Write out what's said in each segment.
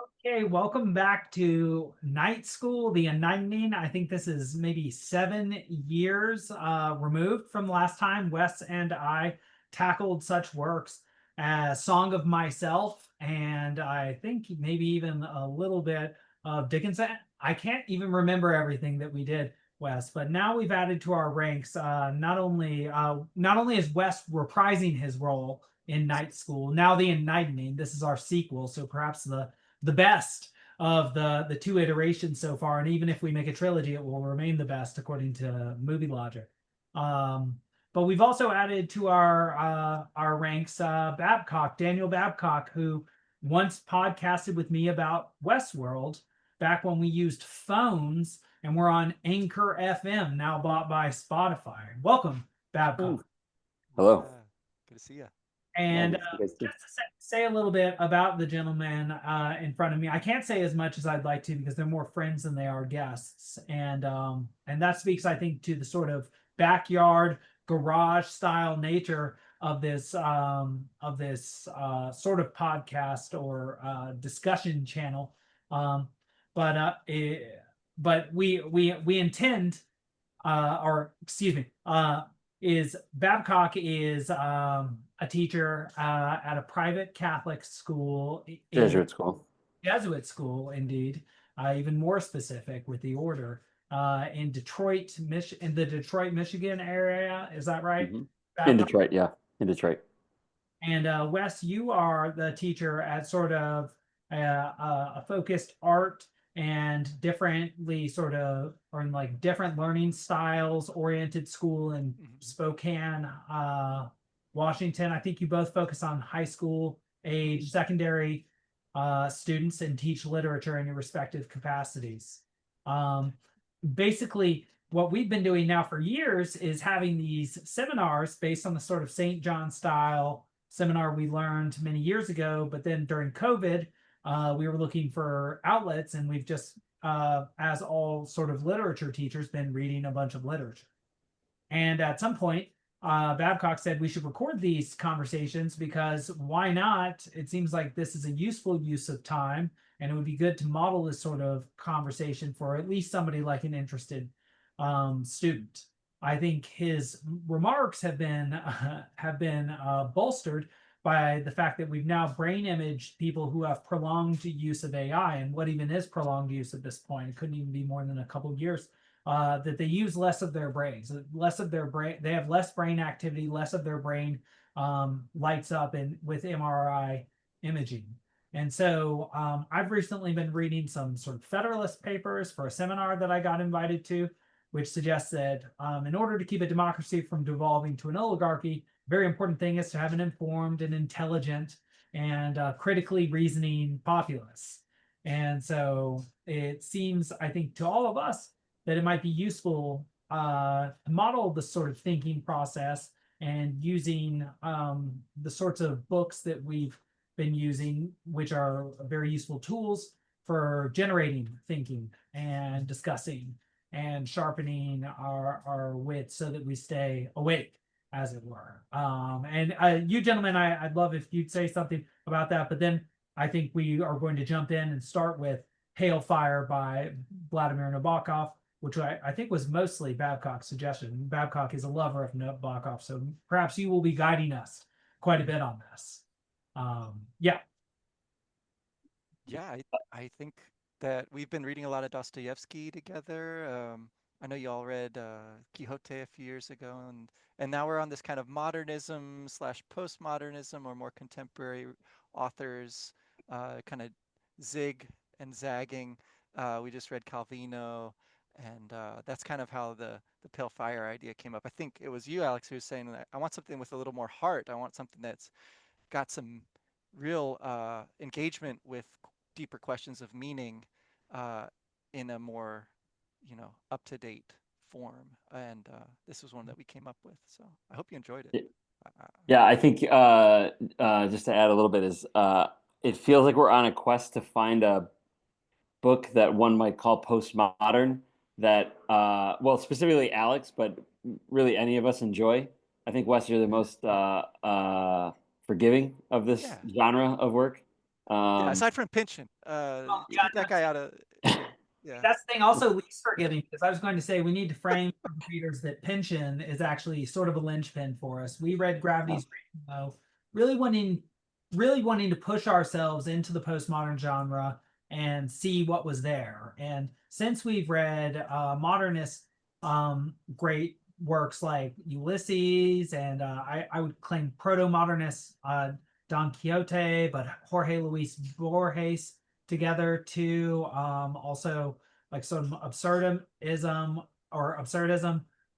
Okay, welcome back to Night School, the Unightening. I think this is maybe 7 years removed from the last time Wes and I tackled such works as Song of Myself, and I think maybe even a little bit of Dickinson. I can't even remember everything that we did, Wes, but now we've added to our ranks. Not only is Wes reprising his role in Night School, now the Unightening. This is our sequel, so perhaps the best of the two iterations so far. And even if we make a trilogy, it will remain the best according to movie logic. Um, but we've also added to our ranks Daniel Babcock, who once podcasted with me about Westworld back when we used phones and we're on Anchor FM, now bought by Spotify. Welcome, Mm. Babcock. Hello. Yeah, good to see you. Yeah, And good to see you guys too. just to say a little bit about the gentleman in front of me, I can't say as much as I'd like to because they're more friends than they are guests, and that speaks, I think, to the sort of backyard garage style nature of this sort of podcast or discussion channel. Um, but but we intend or excuse me, is Babcock is a teacher at a private Catholic school in Jesuit school. Jesuit school, indeed, even more specific with the order in Detroit, in the Detroit, Michigan area. Is that right, Hmm. In Babcock? Detroit, yeah, in Detroit. And Wes, you are the teacher at sort of a focused art and differently sort of, or in like different learning styles oriented school in Mhm. Spokane, Washington. I think you both focus on high school age, secondary students and teach literature in your respective capacities. Um, Basically, what we've been doing now for years is having these seminars based on the sort of St. John style seminar we learned many years ago. But then during COVID, we were looking for outlets, and we've just, as all sort of literature teachers, been reading a bunch of literature. And at some point, Babcock said we should record these conversations because why not? It seems like this is a useful use of time, and it would be good to model this sort of conversation for at least somebody like an interested student. I think his remarks have been bolstered by the fact that we've now brain imaged people who have prolonged use of AI, and what even is prolonged use at this point? It couldn't even be more than a couple of years that they use less of their brains, less of their brain. They have less brain activity, less of their brain lights up in with MRI imaging. And so I've recently been reading some sort of Federalist papers for a seminar that I got invited to, which suggests that in order to keep a democracy from devolving to an oligarchy, a very important thing is to have an informed and intelligent and critically reasoning populace. And so it seems, I think, to all of us that it might be useful to model the sort of thinking process and using the sorts of books that we've been using, which are very useful tools for generating thinking and discussing and sharpening our wits so that we stay awake, as it were. And you gentlemen, I'd love if you'd say something about that, but then I think we are going to jump in and start with Hail Fire by Vladimir Nabokov, which I think was mostly Babcock's suggestion. Babcock is a lover of Nabokov, so perhaps you will be guiding us quite a bit on this. Yeah. Yeah, I think that we've been reading a lot of Dostoevsky together. I know you all read Quixote a few years ago, and now we're on this kind of modernism slash postmodernism or more contemporary authors, kind of zig and zagging. We just read Calvino, and that's kind of how the Pale Fire idea came up. I think it was you, Alex, who was saying that I want something with a little more heart. I want something that's got some real engagement with deeper questions of meaning uh, in a more, up to date form. And this was one that we came up with. So I hope you enjoyed it. Y- Uh, Yeah, I think just to add a little bit is it feels like we're on a quest to find a book that one might call postmodern that well, specifically Alex, but really any of us enjoy. I think Wes, you're the most forgiving of this yeah, genre of work. Yeah, aside from Pynchon, Yeah, keep that guy out of. Yeah. that's the thing. Also, least forgiving, because I was going to say we need to frame for the readers that Pynchon is actually sort of a linchpin for us. We read Gravity's Rainbow, really wanting to push ourselves into the postmodern genre and see what was there. And since we've read modernist great works like Ulysses and I would claim proto-modernist Don Quixote, but Jorge Luis Borges together too. Also like some absurdism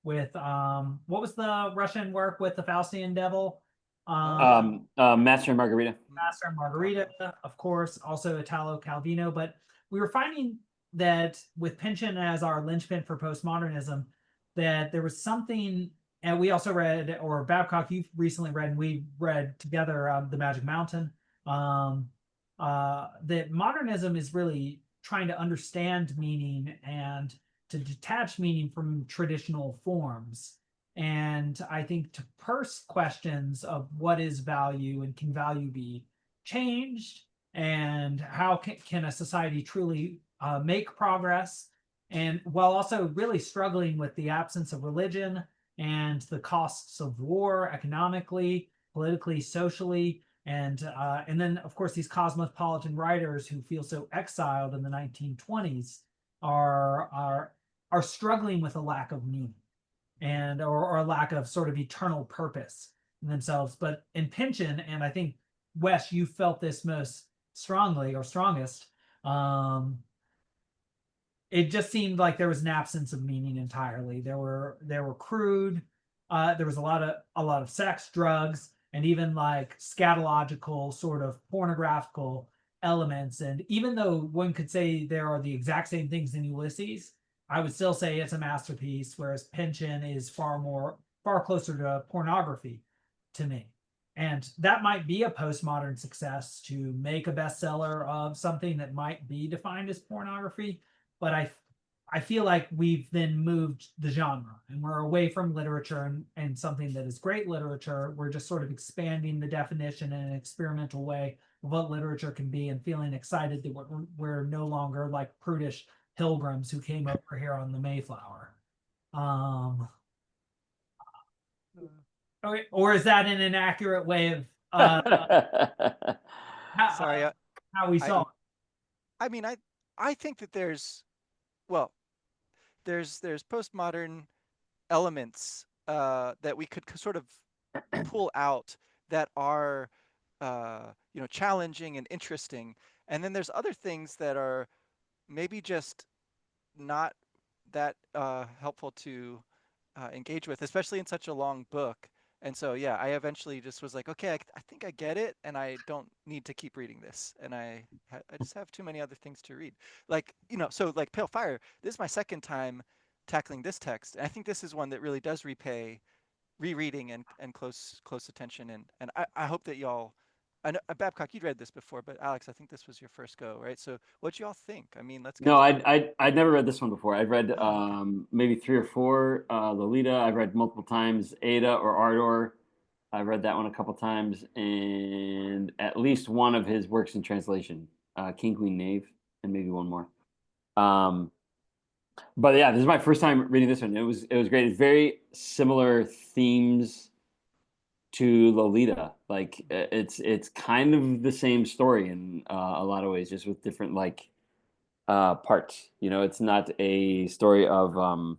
with what was the Russian work with the Faustian devil? Master and Margarita. Master and Margarita, of course, also Italo Calvino. But we were finding that with Pynchon as our linchpin for postmodernism, that there was something, and we also read, or Babcock, you've recently read, and we read together The Magic Mountain. That modernism is really trying to understand meaning and to detach meaning from traditional forms. And I think to purse questions of what is value and can value be changed, and how can a society truly make progress, and while also really struggling with the absence of religion and the costs of war economically, politically, socially, and then of course these cosmopolitan writers who feel so exiled in the 1920s are struggling with a lack of meaning and or a lack of sort of eternal purpose in themselves. But in Pynchon, and I think Wes, you felt this most strongly or strongest. It just seemed like there was an absence of meaning entirely. There were crude. There was a lot of sex, drugs, and even like scatological sort of pornographical elements. And even though one could say there are the exact same things in Ulysses, I would still say it's a masterpiece, whereas Pynchon is far closer to pornography to me. And that might be a postmodern success to make a bestseller of something that might be defined as pornography. But I feel like we've then moved the genre and we're away from literature and something that is great literature. We're just sort of expanding the definition in an experimental way of what literature can be and feeling excited that we're no longer like prudish pilgrims who came over here on the Mayflower. Okay, or is that an inaccurate way of Sorry, how we I saw it? I mean I think that well there's postmodern elements that we could sort of pull out that are challenging and interesting, and then there's other things that are maybe just not that helpful to engage with, especially in such a long book. And so, yeah, I eventually just was like, okay, I think I get it, and I don't need to keep reading this. And I just have too many other things to read. Like, so like Pale Fire, this is my second time tackling this text. And I think this is one that really does repay rereading and close attention. And I hope that y'all, I know, Babcock, you'd read this before, but Alex, I think this was your first go, right? So what y'all think? I mean, let's get No, to I'd never read this one before. I've read Oh, okay. maybe three or four. Lolita, I've read multiple times. Ada or Ardor, I've read that one a couple times, and at least one of his works in translation, King Queen Knave, and maybe one more. Um, but yeah, this is my first time reading this one. It was great. It's very similar themes to Lolita. Like it's kind of the same story in a lot of ways, just with different like parts. It's not a story of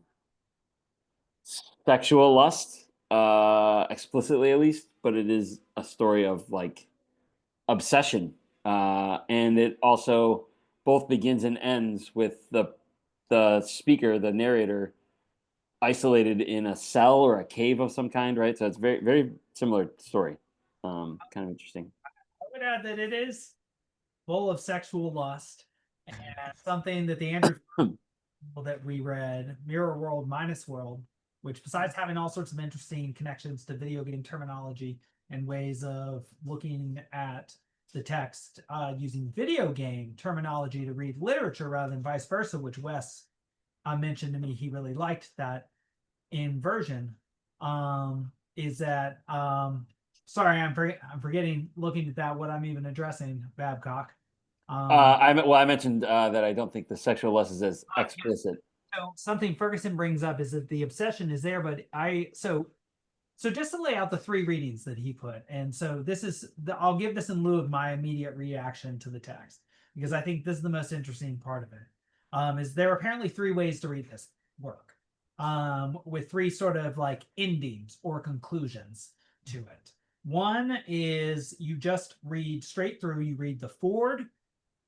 sexual lust, explicitly at least, but it is a story of like obsession. And it also both begins and ends with the speaker, the narrator, isolated in a cell or a cave of some kind, right? So it's very, very similar story. Kind of interesting. I would add that it is full of sexual lust and something that the Andrew that we read, Mirror World Minus World, which besides having all sorts of interesting connections to video game terminology and ways of looking at the text using video game terminology to read literature rather than vice versa, which Wes mentioned to me he really liked that inversion, is that sorry, I'm forgetting looking at that what I'm even addressing, Babcock. I mentioned that I don't think the sexual lust is as Yeah. explicit. So something Ferguson brings up is that the obsession is there, but so just to lay out the three readings that he put, and so this is I'll give this in lieu of my immediate reaction to the text because I think this is the most interesting part of it. Is there are apparently three ways to read this work, with three sort of like endings or conclusions to it. One is you just read straight through. You read the foreword,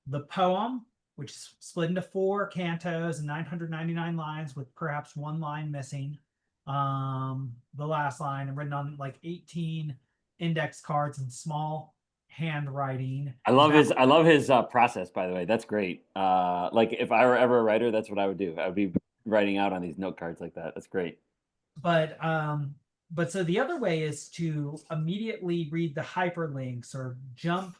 the poem, which is split into four cantos and 999 lines with perhaps one line missing, the last line, and written on like 18 index cards in small handwriting. I love his process, by the way. That's great. Like if I were ever a writer, that's what I would do. I would be writing out on these note cards like that. That's great. But so the other way is to immediately read the hyperlinks or jump,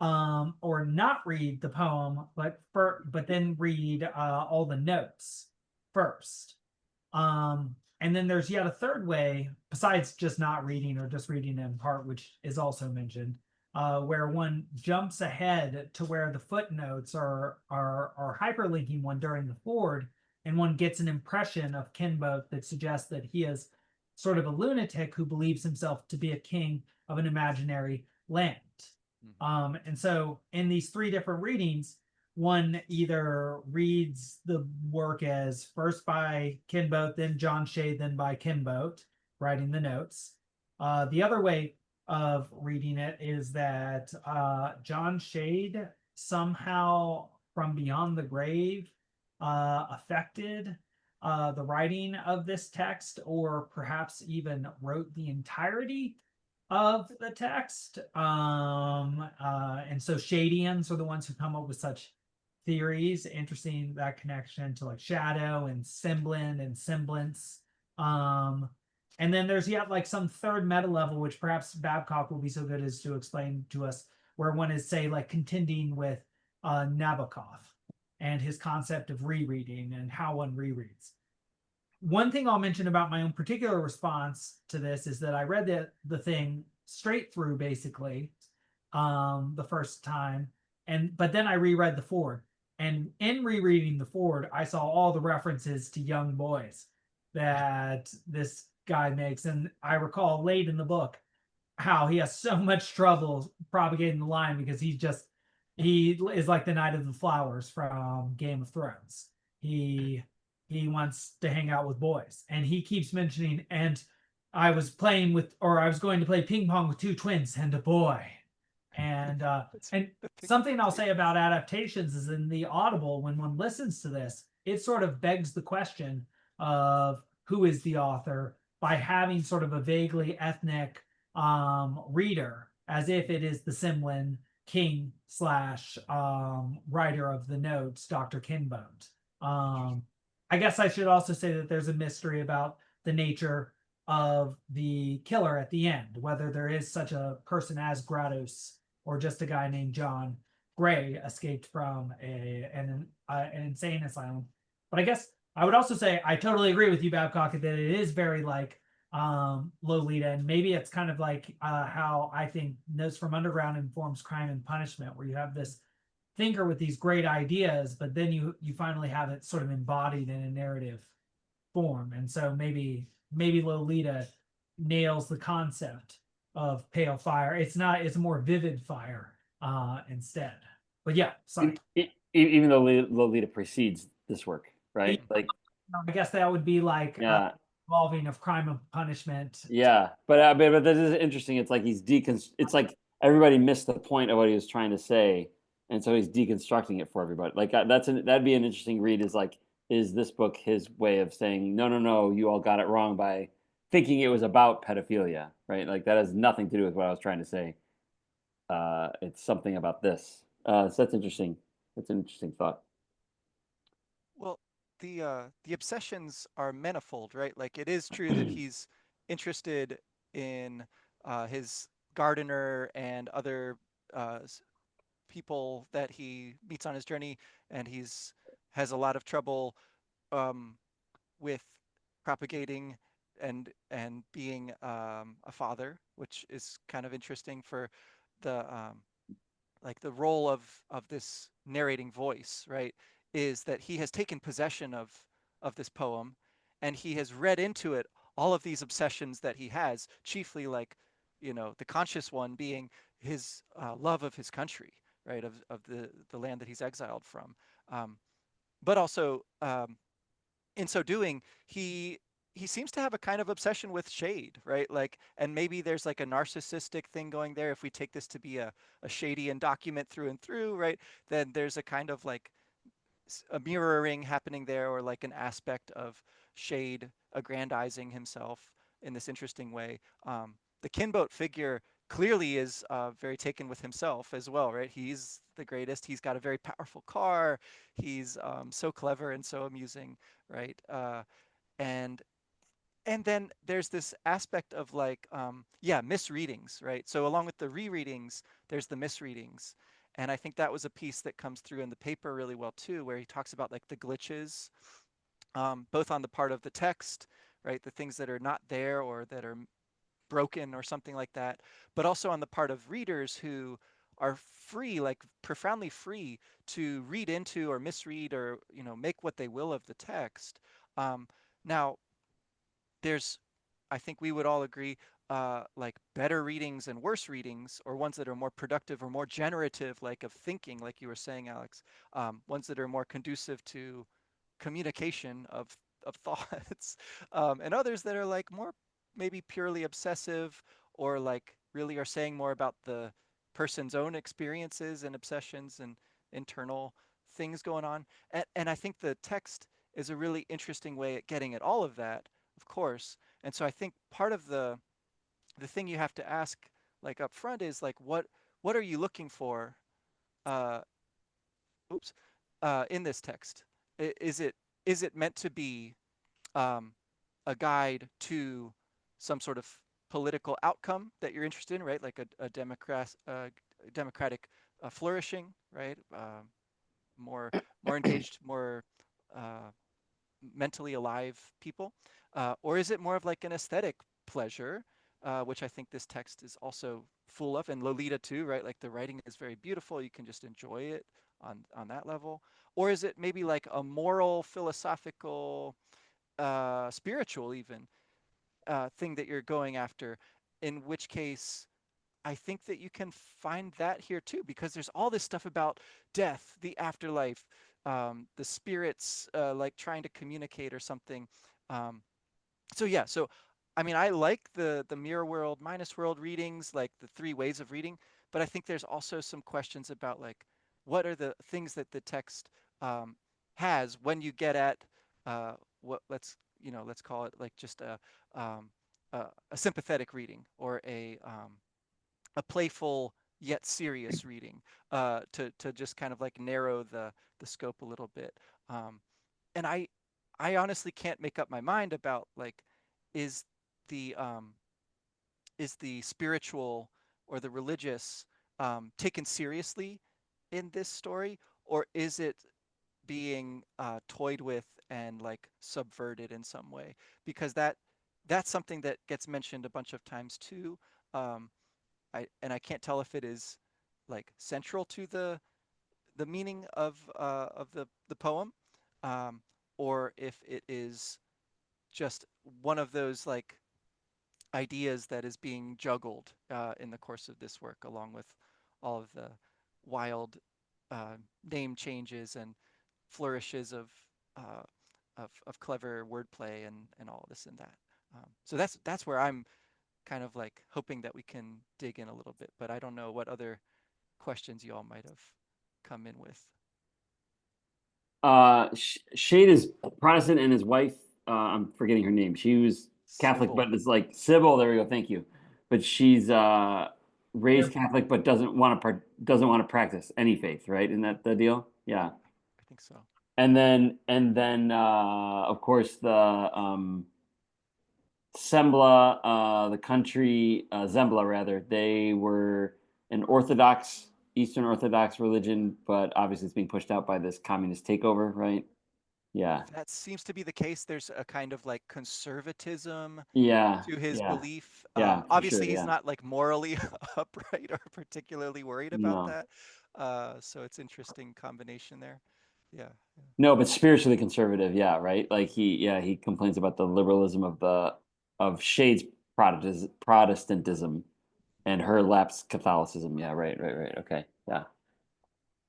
or not read the poem, but then read all the notes first. And then there's yet a third way, besides just not reading or just reading in part, which is also mentioned, where one jumps ahead to where the footnotes are hyperlinking one during the forward, and one gets an impression of Kinbote that suggests that he is sort of a lunatic who believes himself to be a king of an imaginary land. And so in these three different readings, one either reads the work as first by Kinbote, then John Shade, then by Kinbote, writing the notes. The other way of reading it is that John Shade somehow from beyond the grave affected the writing of this text, or perhaps even wrote the entirety of the text. And so Shadians are the ones who come up with such theories, interesting that connection to like shadow and semblant and semblance. And then there's yet like some third meta level, which perhaps Babcock will be so good as to explain to us, where one is, say, like contending with Nabokov and his concept of rereading and how one rereads. One thing I'll mention about my own particular response to this is that I read the thing straight through basically, the first time, but then I reread the forward, and in rereading the forward, I saw all the references to young boys that this guy makes, and I recall late in the book how he has so much trouble propagating the line because he is like the Knight of the Flowers from Game of Thrones. He wants to hang out with boys, and he keeps mentioning, and I was playing with, or I was going to play ping pong with two twins and a boy. And something I'll say about adaptations is in the Audible, when one listens to this, it sort of begs the question of who is the author by having sort of a vaguely ethnic reader, as if it is the Simlin king slash writer of the notes, Dr. Kinbote. I guess I should also say that there's a mystery about the nature of the killer at the end, whether there is such a person as Grados or just a guy named John Gray escaped from an insane asylum. But I guess I would also say I totally agree with you, Babcock, that it is very like Lolita, and maybe it's kind of like how I think Notes from Underground informs Crime and Punishment, where you have this thinker with these great ideas, but then you finally have it sort of embodied in a narrative form. And so maybe Lolita nails the concept of pale fire. It's a more vivid fire instead. But yeah, sorry. Even though Lolita precedes this work, right? Like, I guess that would be like yeah, involving of Crime and Punishment. yeah. But that is interesting. It's like It's like everybody missed the point of what he was trying to say, and so he's deconstructing it for everybody. Like that'd be an interesting read. Is this book his way of saying no, no, no, you all got it wrong by thinking it was about pedophilia, right? Like that has nothing to do with what I was trying to say. It's something about this. So that's interesting. That's an interesting thought. Well, the obsessions are manifold, right? Like it is true that he's interested in his gardener and other uh, s- people that he meets on his journey, and he's has a lot of trouble um, with propagating and being a father, which is kind of interesting for the like the role of this narrating voice, right? Is that he has taken possession of this poem, and he has read into it all of these obsessions that he has, chiefly like, the conscious one being his love of his country, right? Of the land that he's exiled from. Um, but also, in so doing, he seems to have a kind of obsession with shade, right? Like, and maybe there's like a narcissistic thing going there. If we take this to be a Shadian document through and through, right? Then there's a kind of like a mirroring happening there, or like an aspect of Shade aggrandizing himself in this interesting way. The Kinboat figure clearly is very taken with himself as well, right? He's the greatest. He's got a very powerful car. He's so clever and so amusing, right? And and then there's this aspect of like yeah, misreadings, right? So along with the rereadings, there's the misreadings, and I think that was a piece that comes through in the paper really well too, where he talks about like the glitches, both on the part of the text, right, the things that are not there or that are broken or something like that, but also on the part of readers who are free, like profoundly free, to read into or misread or make what they will of the text. Now there's, I think we would all agree, like better readings and worse readings, or ones that are more productive or more generative, like of thinking, like you were saying, Alex, ones that are more conducive to communication of thoughts, and others that are like more maybe purely obsessive, or like really are saying more about the person's own experiences and obsessions and internal things going on. And I think the text is a really interesting way at getting at all of that, of course. And so I think part of the thing you have to ask like up front is like what are you looking for uh oops in this text? Is it meant to be um a guide to some sort of political outcome that you're interested in, right? Like a democratic flourishing, right? More engaged, more uh, mentally alive people? Or is it more of like an aesthetic pleasure, which I think this text is also full of, and Lolita too, right? Like the writing is very beautiful. You can just enjoy it on that level. Or is it maybe like a moral, philosophical, spiritual even thing that you're going after? In which case, I think that you can find that here too, because there's all this stuff about death, the afterlife, the spirits like trying to communicate or something. Um, so yeah, so I mean, I like the mirror world, minus world readings, like the three ways of reading, but I think there's also some questions about like what are the things that the text um, has when you get at what let's call it like just um, a sympathetic reading, or a playful yet serious reading, to just kind of like narrow the scope a little bit. Um, and I honestly can't make up my mind about like is the um, is the spiritual or the religious taken seriously in this story, or is it being toyed with and like subverted in some way? Because that's something that gets mentioned a bunch of times too. Um, I can't tell if it is like central to the meaning of the poem, um, or if it is just one of those like ideas that is being juggled in the course of this work, along with all of the wild uh, name changes and flourishes uh, of clever wordplay and all of this and that. So that's where I'm kind of like hoping that we can dig in a little bit, but I don't know what other questions you all might have come in with. Shade is Protestant, and his wife, I'm forgetting her name. She was Catholic, Sybil. but it's like Sybil. There we go. Thank you. But she's raised They're Catholic, but doesn't want to practice any faith, right? Isn't that the deal? Yeah. I think so. And then of course the Sembla, the country Zembla rather, they were an Eastern Orthodox religion, but obviously it's being pushed out by this communist takeover, right? Yeah. That seems to be the case. There's a kind of like conservatism Yeah. to his Yeah. belief. Yeah, for sure. Obviously, he's Yeah. not like morally upright or particularly worried about No. that. So it's interesting combination there. Yeah. No, but spiritually conservative, yeah, right? Like he complains about the liberalism of the of Shade's Protestantism and her lapsed Catholicism. Yeah, right. Okay. Yeah.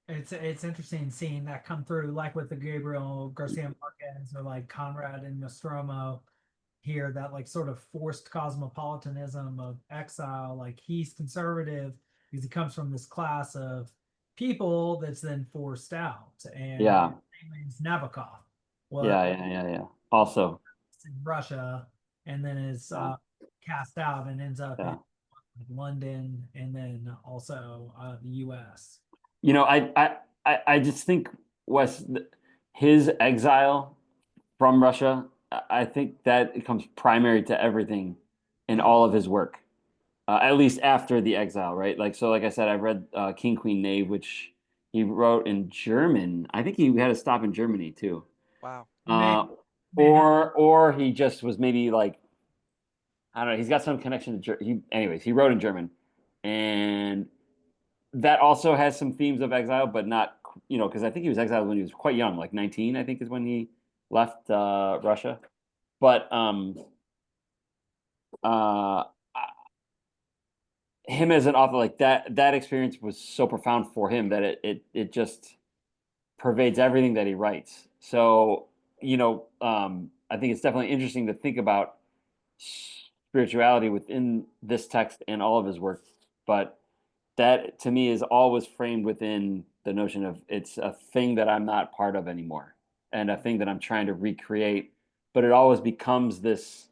It's interesting seeing that come through, like with the Gabriel Garcia Marquez or like Conrad and Nostromo here, that like sort of forced cosmopolitanism of exile. Like he's conservative because he comes from this class of people that's then forced out. And Yeah. same as Nabokov was Yeah. Also, in Russia and then is yeah, cast out and ends up in yeah. London and then also the US. You know, I just think Wes his exile from Russia, I think that it comes primary to everything in Mm, all of his work. At least after the exile, right? Like so, like I said, I've read King Queen Knave, which he wrote in German. I think he had to stop in Germany too. wow. May, Uh, maybe or he just was maybe like I don't know. He's got some connection to anyways, he wrote in German, and that also has some themes of exile, but not because I think he was exiled when he was quite young, like 19. I think is when he left Russia. But uh, him as an author, like that experience was so profound for him that it just pervades everything that he writes. So I think it's definitely interesting to think about spirituality within this text and all of his work, but that to me is always framed within the notion of it's a thing that I'm not part of anymore and a thing that I'm trying to recreate, but it always becomes this.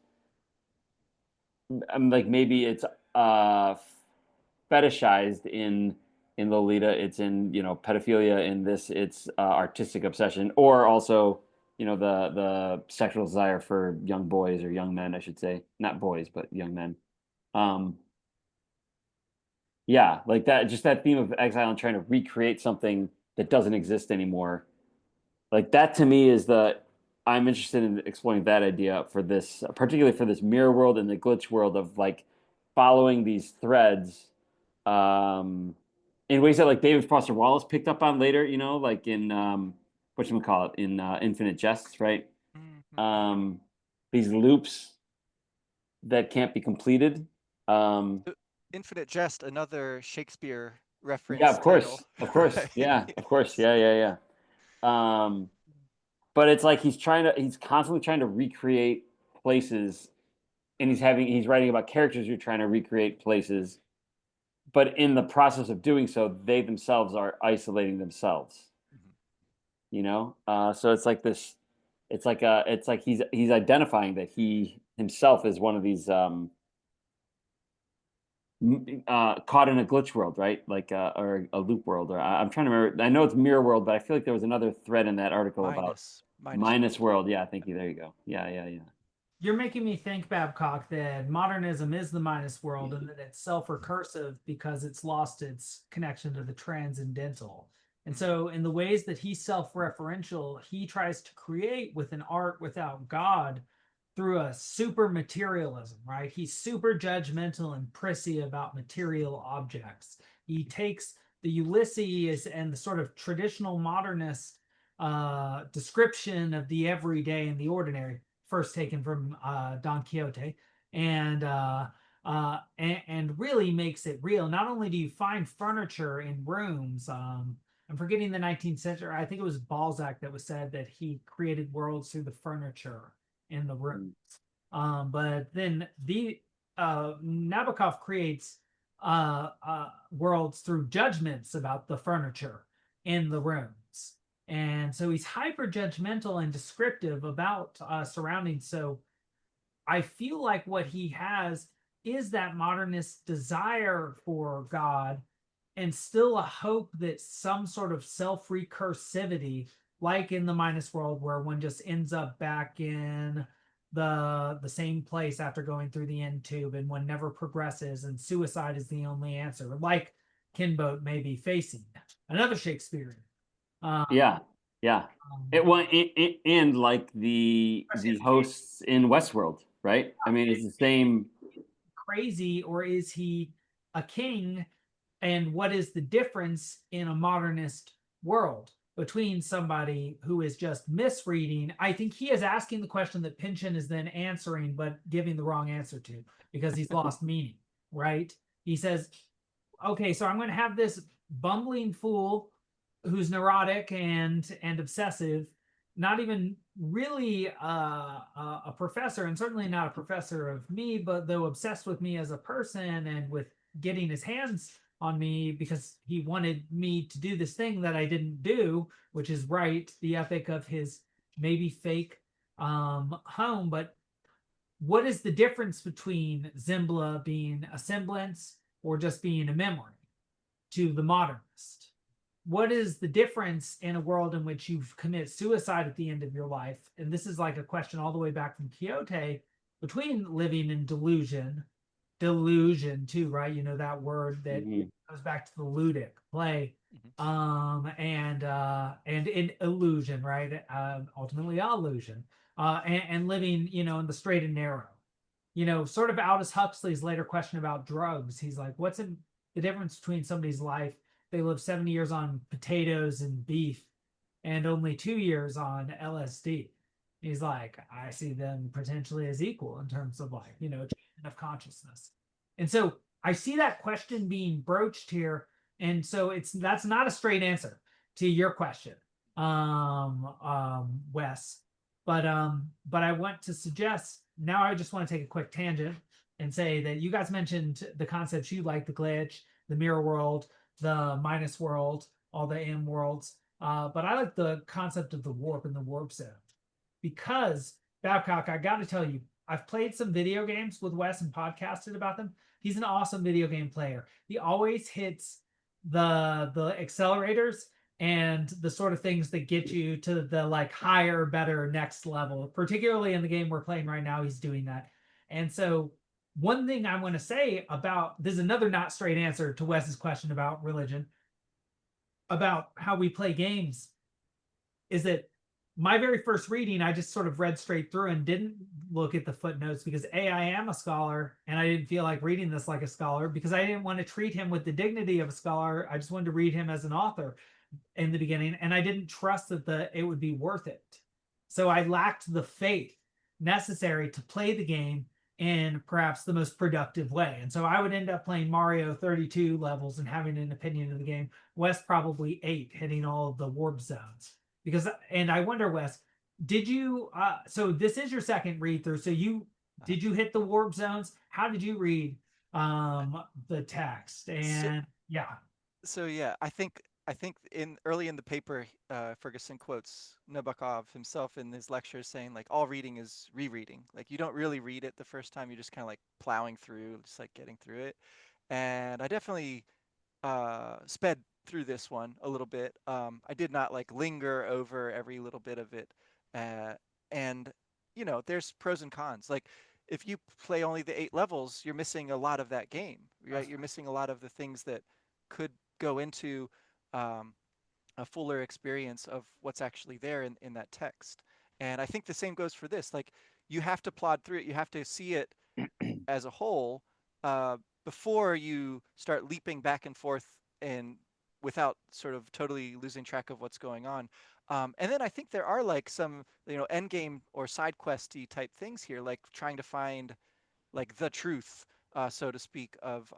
I'm like maybe it's uh fetishized in Lolita. It's in pedophilia. In this, it's artistic obsession, or also the sexual desire for young boys or young men, I should say, not boys but young men. Um, yeah, like that. Just that theme of exile and trying to recreate something that doesn't exist anymore. Like that to me is the I'm interested in exploring that idea for this, particularly for this mirror world and the glitch world of like following these threads um in ways that like David Foster Wallace picked up on later, like in whatchamacallit, in Infinite Jests, right? Mhm. Um these loops that can't be completed. Um So, Infinite Jest, another Shakespeare yeah, reference of title, course. Of course. right? Yeah, of course. Yes. Yeah. But it's like he's constantly trying to recreate places, and he's writing about characters who are trying to recreate places, but in the process of doing so they themselves are isolating themselves, Mhm. so it's like this, it's like he's identifying that he himself is one of these caught in a glitch world, right? Like or a loop world, or I'm trying to remember. I know it's mirror world, but I feel like there was another thread in that article about Minus minus world. world. Yeah, thank you. There you go. Yeah. you're making me think, Babcock, that modernism is the minus world and that it's self-recursive because it's lost its connection to the transcendental. And Mm, so, in the ways that he's self-referential, he tries to create with an art without God through a super materialism, right? He's super judgmental and prissy about material objects. He takes the Ulysses and the sort of traditional modernist description of the everyday and the ordinary, first taken from Don Quixote, and really makes it real. Not only do you find furniture in rooms, I'm forgetting the 19th century. I think it was Balzac that was said that he created worlds through the furniture in the room. Mm. But then the Nabokov creates worlds through judgments about the furniture in the rooms. And so he's hyper judgmental and descriptive about surroundings. So I feel like what he has is that modernist desire for God and still a hope that some sort of self recursivity, like in the minus world, where one just ends up back in the same place after going through the end tube and one never progresses and suicide is the only answer, like Kinboat may be facing. Another Shakespearean. Um, Yeah. Yeah. Um, It was and like Question the is, hosts in Westworld, right? I mean, it's the same. crazy or is he a king? And what is the difference in a modernist world between somebody who is just misreading? I think he is asking the question that Pynchon is then answering, but giving the wrong answer to because he's lost meaning, right? He says, okay, so I'm going to have this bumbling fool who's neurotic and obsessive, not even really a professor, and certainly not a professor of me, but though obsessed with me as a person and with getting his hands on me because he wanted me to do this thing that I didn't do, which is write the epic of his maybe fake home. But what is the difference between Zimbla being a semblance or just being a memory to the modernist? What is the difference in a world in which you commit suicide at the end of your life? And this is like a question all the way back from Quixote between living in delusion too, right? You know, that word that Mhm. goes back to the ludic play, Mhm. and in illusion, right? Ultimately illusion, and living, you know, in the straight and narrow. You know, sort of Aldous Huxley's later question about drugs. He's like, what's in the difference between somebody's life? They live 70 years on potatoes and beef and only 2 years on LSD. He's like, I see them potentially as equal in terms of like, you know, of consciousness. And so I see that question being broached here. And so that's not a straight answer to your question, Wes. But I want to suggest now I just want to take a quick tangent and say that you guys mentioned the concepts you like, the glitch, the mirror world, the minus world, all the M worlds. But I like the concept of the warp and the warp zone because Babcock, I got to tell you, I've played some video games with Wes and podcasted about them. He's an awesome video game player. He always hits the accelerators and the sort of things that get you to the like higher, better next level. Particularly in the game we're playing right now, he's doing that. And so one thing I want to say about this is another not straight answer to Wes's question about religion, about how we play games, is that my very first reading, I just sort of read straight through and didn't look at the footnotes because A, I am a scholar and I didn't feel like reading this like a scholar because I didn't want to treat him with the dignity of a scholar. I just wanted to read him as an author in the beginning, and I didn't trust that it would be worth it. So I lacked the faith necessary to play the game in perhaps the most productive way. And so I would end up playing Mario 32 levels and having an opinion of the game. Wes probably 8, hitting all of the warp zones. Because and I wonder, Wes, did you so this is your second read through. So you Uh, did you hit the warp zones? How did you read the text? so And yeah. so yeah, I think in early in the paper, Ferguson quotes Nabokov himself in his lectures saying like all reading is rereading. Like you don't really read it the first time, you're just kind of like plowing through, just like getting through it. And I definitely sped through this one a little bit. I did not like linger over every little bit of it, uh, and there's pros and cons. Like if you play only the 8 levels, you're missing a lot of that game, right? You're missing a lot of the things that could go into um, a fuller experience of what's actually there in that text. And I think the same goes for this. Like you have to plod through it. You have to see it as a whole uh, before you start leaping back and forth and without sort of totally losing track of what's going on. And then I think there are like some end game or side questy type things here, like trying to find like the truth, so to speak, of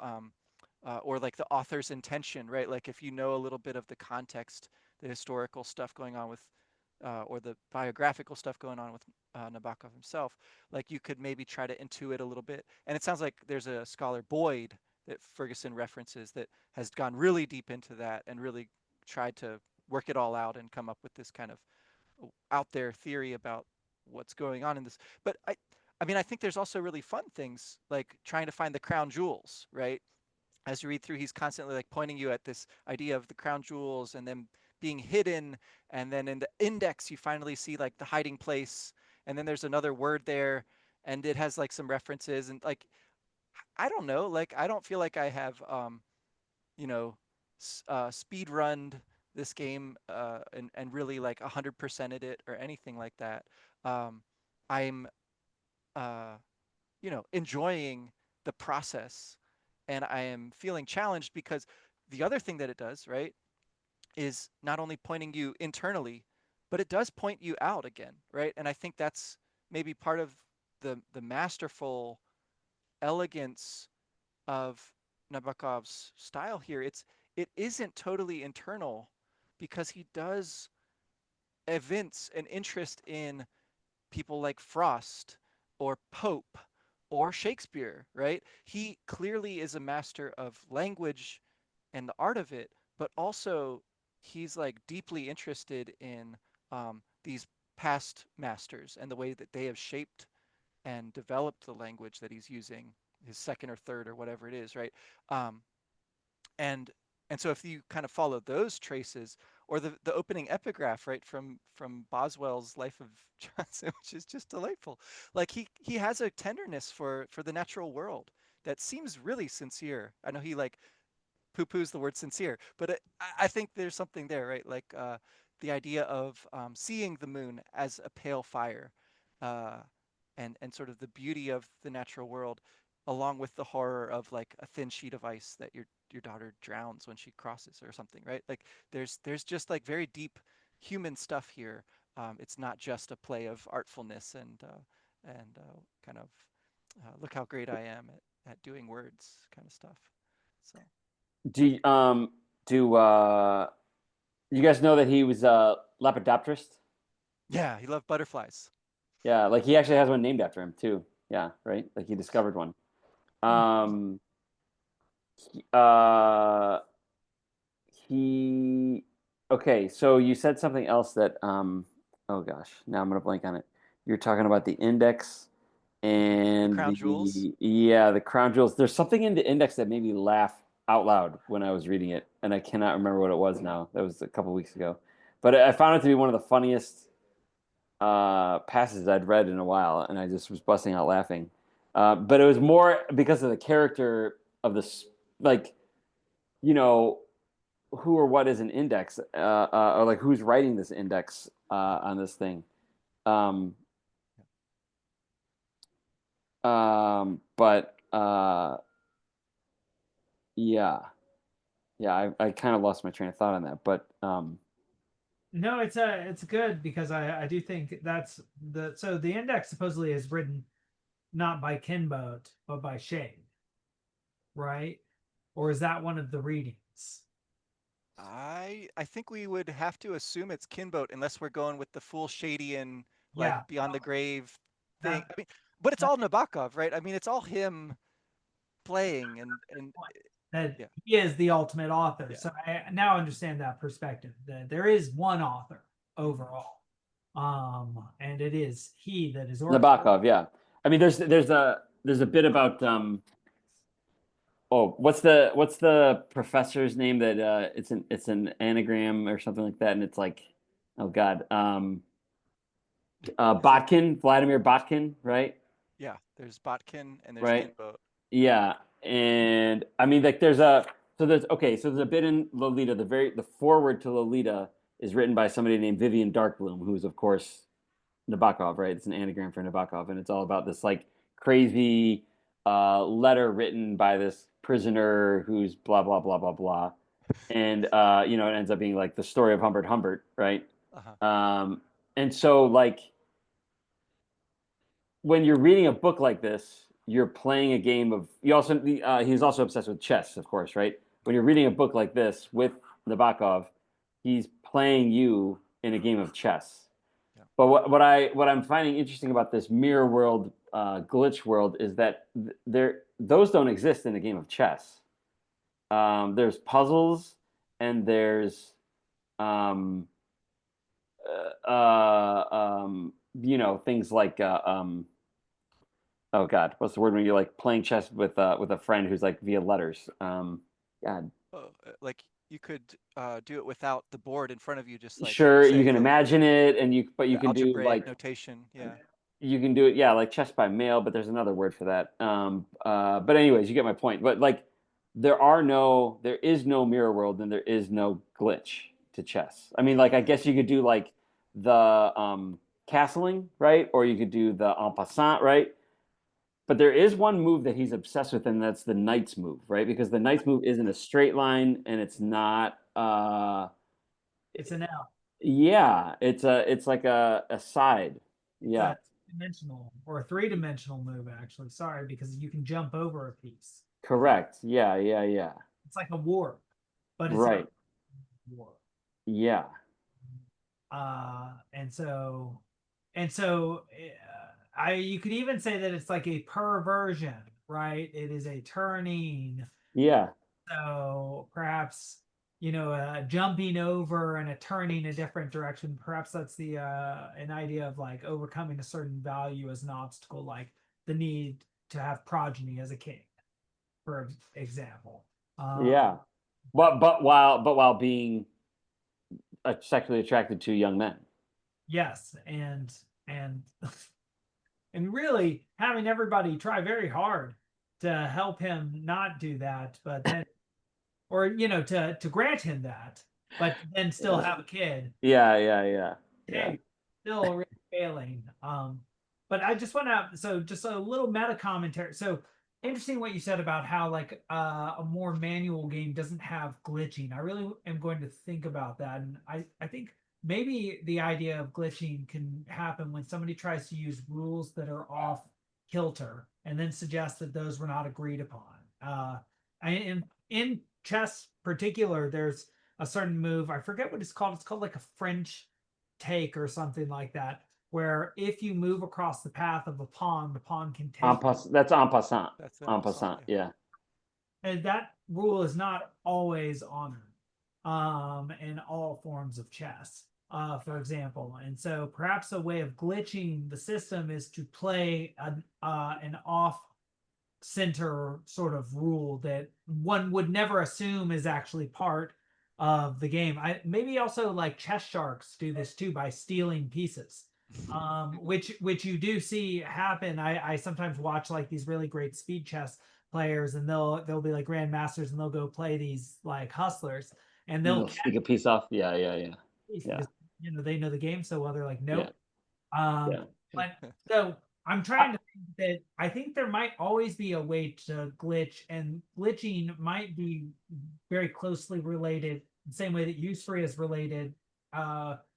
or like the author's intention, right? Like if you know a little bit of the context, the historical stuff going on with, or the biographical stuff going on with Nabokov himself, like you could maybe try to intuit a little bit. And it sounds like there's a scholar, Boyd, that Ferguson references that has gone really deep into that and really tried to work it all out and come up with this kind of out there theory about what's going on in this. But I mean, I think there's also really fun things like trying to find the crown jewels, right? As you read through, he's constantly like pointing you at this idea of the crown jewels and then being hidden. And then in the index, you finally see like the hiding place. And then there's another word there, and it has like some references. And like, I don't know, like, I don't feel like I have, you know, speed runned this game and really like 100%ed it or anything like that. Um, I'm uh, enjoying the process, and I am feeling challenged because the other thing that it does, right, is not only pointing you internally, but it does point you out again, right? And I think that's maybe part of the masterful elegance of Nabokov's style here. It isn't totally internal because he does evince an interest in people like Frost or Pope or Shakespeare, right? He clearly is a master of language and the art of it, but also he's like deeply interested in these past masters and the way that they have shaped and developed the language that he's using, his second or third or whatever it is, right? Um, and and so if you kind of follow those traces, or the opening epigraph, right, from Boswell's Life of Johnson, which is just delightful, like he has a tenderness for the natural world that seems really sincere. I know he like poo-poos the word sincere, but I think there's something there, right? Like the idea of seeing the moon as a pale fire, uh, and sort of the beauty of the natural world, along with the horror of like a thin sheet of ice that your daughter drowns when she crosses or something, right? Like there's just like very deep human stuff here. It's not just a play of artfulness and kind of look how great I am at doing words kind of stuff. So. Do do you guys know that he was a lepidopterist? Yeah, he loved butterflies. Yeah, like he actually has one named after him too. Yeah, right. Like he discovered one. Um, he- uh, he. Okay, so you said something else that oh gosh, now I'm gonna blank on it. You're talking about the index The and crown jewels. the crown jewels. There's something in the index that made me laugh out loud when I was reading it, and I cannot remember what it was now. That was a couple weeks ago, but I found it to be one of the funniest passages I'd read in a while, and I just was busting out laughing. But it was more because of the character of this, like, you know, who or what is an index, or like who's writing this index on this thing. Um, but yeah, yeah, I kind of lost my train of thought on that, but No, it's good because I do think that's the index supposedly is written not by Kinboat but by Shade, right? Or is that one of the readings? I think we would have to assume it's Kinboat unless we're going with the full Shadian, like Yeah, beyond the grave thing. that, I mean, but it's that all Nabokov, right? I mean, it's all him playing and that yeah, he is the ultimate author. yeah. So I now understand that perspective. That there is one author Mhm. overall, and it is he that is orchestrating. Nabokov, yeah. I mean, there's a bit about oh, what's the professor's name that it's an anagram or something like that, and it's like, oh God, Is it? Botkin, Vladimir Botkin, right? Yeah, there's Botkin and there's Right? Kinboat. Yeah, and I mean, like, there's a so there's okay, so there's a bit in Lolita. The forward to Lolita is written by somebody named Vivian Darkbloom, who's of course Nabokov, right? It's an anagram for Nabokov, and it's all about this like crazy letter written by this prisoner who's blah blah blah blah blah, and it ends up being like the story of Humbert Humbert, right? Uh-huh. Um, and so like when you're reading a book like this, you're playing a game of. You also he's also obsessed with chess, of course, right? When you're reading a book like this with Nabokov, he's playing you in a game of chess. Yeah. But what I'm finding interesting about this mirror world, glitch world, is that those don't exist in a game of chess. There's puzzles and there's um, things like oh God, what's the word when you're like playing chess with a friend who's like via letters? God, Oh, like you could do it without the board in front of you, just like sure, you say can imagine it, and you the can do algebraic like notation. Yeah. you can do it, yeah, like chess by mail, but there's another word for that. But anyways, you get my point. But like, there is no mirror world, and there is no glitch. to chess. I mean, like I guess you could do like the castling, right? Or you could do the en passant, right? But there is one move that he's obsessed with, and that's the knight's move, right? Because the knight's move isn't a straight line, and it's not. It's an L. Yeah, it's like a side. It's Yeah, a dimensional or a three-dimensional move, actually. Sorry, because you can jump over a piece. correct. Yeah, yeah, yeah. It's like a warp, but it's not Right. a warp. Yeah. And so I you could even say that it's like a perversion, right? It is a turning. Yeah. So perhaps jumping over and a turning a different direction. Perhaps that's the an idea of like overcoming a certain value as an obstacle, like the need to have progeny as a king, for example. Yeah. But while being sexually attracted to young men. Yes, and and really having everybody try very hard to help him not do that, but then or to grant him that, but then still Yeah. have a kid. Yeah, yeah, yeah. Yeah. Hey, still really failing. But I just want to so just a little meta commentary. So interesting what you said about how like a more manual game doesn't have glitching. I really am going to think about that, and I think maybe the idea of glitching can happen when somebody tries to use rules that are off kilter and then suggest that those were not agreed upon. In chess particular, there's a certain move. I forget what it's called. It's called like a French take or something like that, where if you move across the path of a pawn, the pawn can take. That's en passant. That's En passant. Yeah. And that rule is not always honored in all forms of chess, for example. And so perhaps a way of glitching the system is to play an off center sort of rule that one would never assume is actually part of the game. I maybe also like chess sharks do this too by stealing pieces. Which you do see happen. I sometimes watch like these really great speed chess players, and they'll be like grandmasters, and they'll go play these like hustlers, and they'll They'll sneak a piece off. Yeah, yeah, yeah. Yeah. because they know the game so well. They're like, Yeah. nope. Um, Yeah. but so I'm trying to think that I think there might always be a way to glitch, and glitching might be very closely related, the same way that usury is related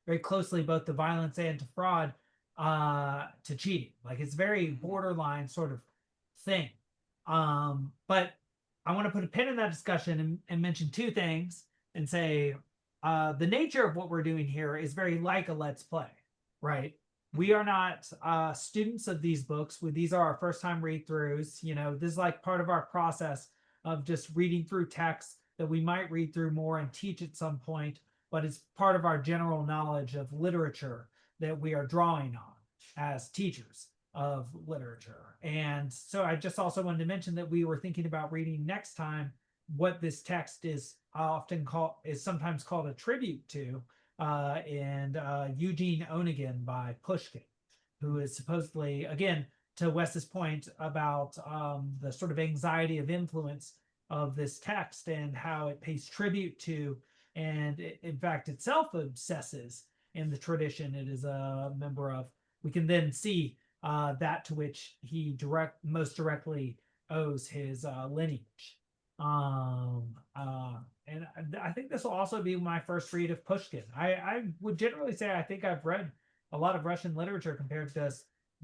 very closely both to violence and to fraud, to cheating. Like it's very borderline sort of thing. But I want to put a pin in that discussion and mention two things and say the nature of what we're doing here is very like a let's play, right? We are not students of these books. These are our first time read throughs. This is like part of our process of just reading through texts that we might read through more and teach at some point, but it's part of our general knowledge of literature that we are drawing on as teachers of literature. And so I just also wanted to mention that we were thinking about reading next time what this text is sometimes called a tribute to, and Eugene Onegin by Pushkin, who is supposedly, again, to Wes's point about the sort of anxiety of influence of this text and how it pays tribute to, and in fact itself obsesses in the tradition it is a member of. We can then see that to which he most directly owes his lineage. And I think this will also be my first read of Pushkin. I would generally say I think I've read a lot of Russian literature compared to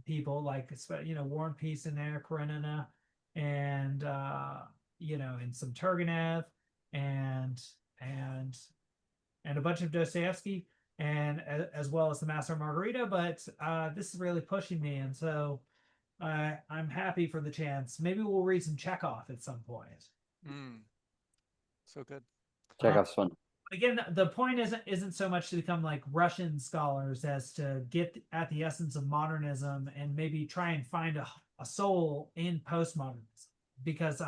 people like War and Peace and Anna Karenina, and and some Turgenev, and and and a bunch of Dostoevsky, and as well as the Master and Margarita. But this is really pushing me, and so I'm happy for the chance. Maybe we'll read some Chekhov at some point. So good. Chekhov's fun. Again, the point isn't so much to become like Russian scholars as to get at the essence of modernism and maybe try and find a soul in postmodernism. Because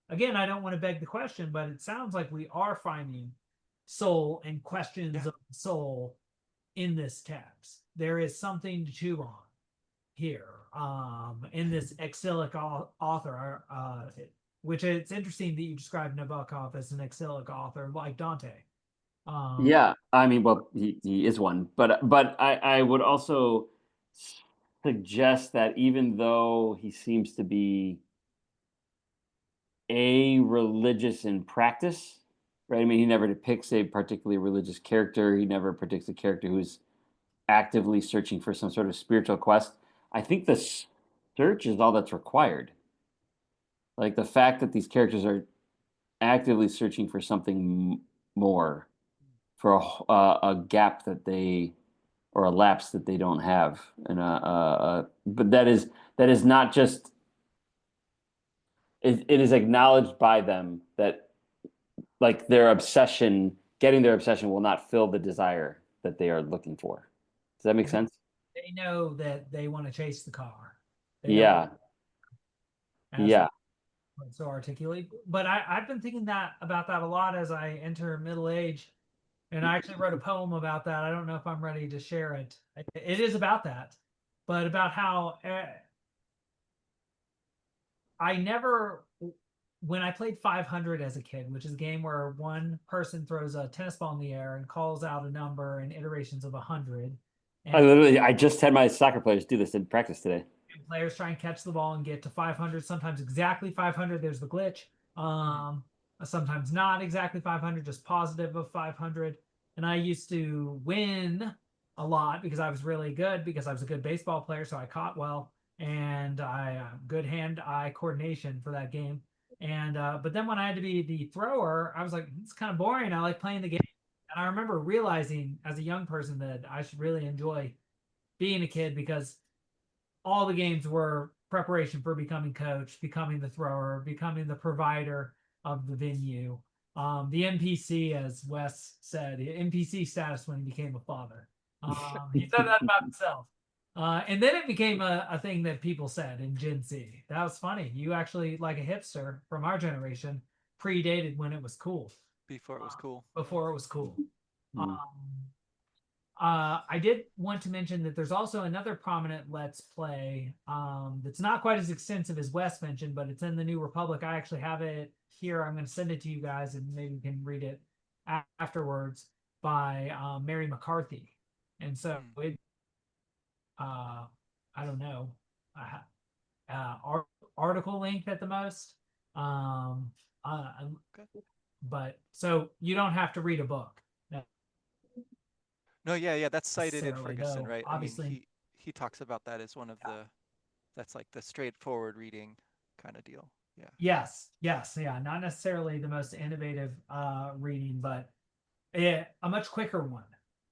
again, I don't want to beg the question, but it sounds like we are finding soul and questions of the soul in this text. There is something to chew on here in this exilic author, which it's interesting that you described Nabokov as an exilic author like Dante. Yeah, I mean, well, he is one, but I would also suggest that even though he seems to be a religious in practice, right? I mean, he never depicts a particularly religious character. He never predicts a character who's actively searching for some sort of spiritual quest. I think the search is all that's required. Like the fact that these characters are actively searching for something more, for a gap that they or a lapse that they don't have, and but that is not just it is acknowledged by them that like their obsession, getting their obsession will not fill the desire that they are looking for. Does that make They, sense? they know that they want to chase the car. They don't Yeah, as yeah. so articulate. But I've been thinking that about that a lot as I enter middle age. And I actually wrote a poem about that. I don't know if I'm ready to share it. It is about that, but about how I never, when I played 500 as a kid, which is a game where one person throws a tennis ball in the air and calls out a number in iterations of 100, and I just had my soccer players do this in practice today. players try and catch the ball and get to 500, sometimes exactly 500. There's the glitch. Mm. Sometimes not exactly 500, just positive of 500. And I used to win a lot because I was really good, because I was a good baseball player, so I caught well, and I good hand-eye coordination for that game. And but then when I had to be the thrower, I was like, it's kind of boring. I like playing the game. And I remember realizing as a young person that I should really enjoy being a kid, because all the games were preparation for becoming coach, becoming the thrower, becoming the provider of the venue. The NPC, as Wes said, NPC status when he became a father. He said that about himself. And then it became a thing that people said in Gen Z. That was funny. You actually, like a hipster from our generation, predated when it was cool. Before it was cool. Before it was cool. Um, Mm. I did want to mention that there's also another prominent Let's Play that's not quite as extensive as Wes mentioned, but it's in the New Republic. I actually have it here. I'm going to send it to you guys, and maybe you can read it afterwards, by Mary McCarthy. And so Mm. it, I don't know, article length at the most. Um, uh, Okay. but so you don't have to read a book No, yeah, yeah, that's cited in necessarily, Ferguson, though. right? I mean, Obviously, he talks about that as one of yeah. the that's like the straightforward reading kind of deal. Yeah. Yes, yes, yeah, not necessarily the most innovative reading, but a much quicker one.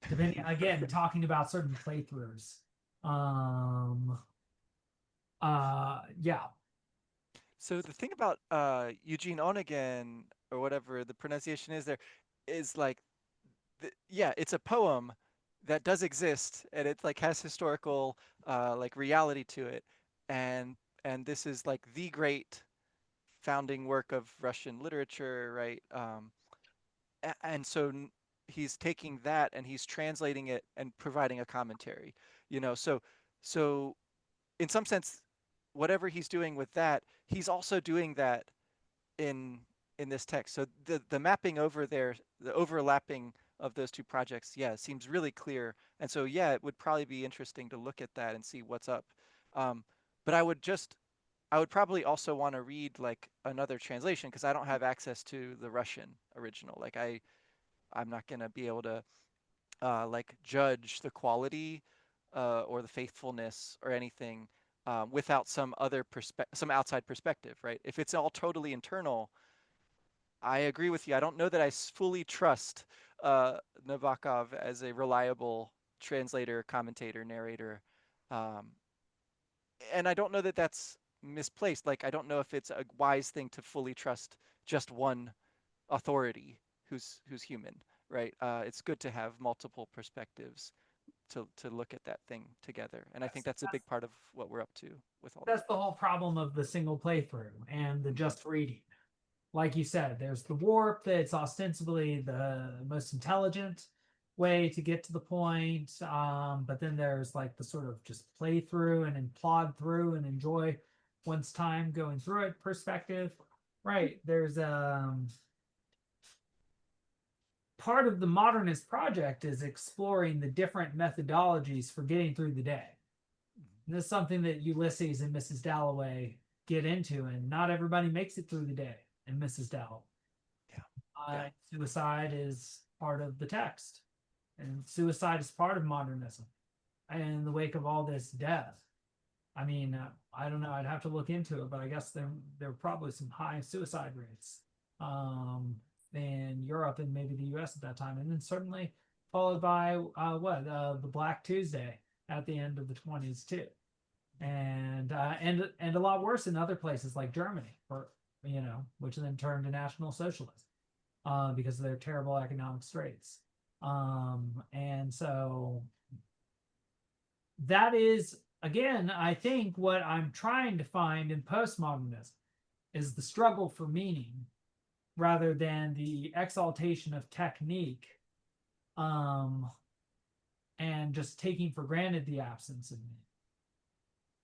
Depending, again, talking about certain playthroughs. Um, yeah, So the thing about Eugene Onegin or whatever the pronunciation is there is like yeah, it's a poem that does exist and it like has historical like reality to it. And and this is like the great founding work of Russian literature, right? And so he's taking that and he's translating it and providing a commentary, you know. So in some sense, whatever he's doing with that, he's also doing that in in this text. So the mapping over there, the overlapping of those two projects, yeah, seems really clear. And so yeah, it would probably be interesting to look at that and see what's up. Um, but I would probably also want to read like another translation because I don't have access to the Russian original. Like I'm not gonna be able to like judge the quality or the faithfulness or anything without some other some outside perspective, right? If it's all totally internal, I agree with you. I don't know that I fully trust Nabokov as a reliable translator, commentator, narrator, um, and I don't know that that's misplaced. Like I don't know if it's a wise thing to fully trust just one authority who's human, right? It's good to have multiple perspectives to look at that thing together, and I think that's a big part of what we're up to with all that. that's the whole problem of the single playthrough and the Mm-hmm. just reading. Like you said, there's the warp that's ostensibly the most intelligent way to get to the point. But then there's like the sort of just play through and then plod through and enjoy one's time going through it perspective. Right. There's part of the modernist project is exploring the different methodologies for getting through the day. And this is something that Ulysses and Mrs. Dalloway get into, and not everybody makes it through the day in Mrs. Dalloway. Yeah. Yeah. Suicide is part of the text, and suicide is part of modernism. And in the wake of all this death, I mean, I don't know. I'd have to look into it, but I guess there were probably some high suicide rates in Europe and maybe the U.S. at that time, and then certainly followed by the Black Tuesday at the end of the 20s too, and a lot worse in other places like Germany, or which then turned to National Socialism because of their terrible economic straits, and so that is, again, I think what I'm trying to find in postmodernism is the struggle for meaning rather than the exaltation of technique, and just taking for granted the absence of meaning,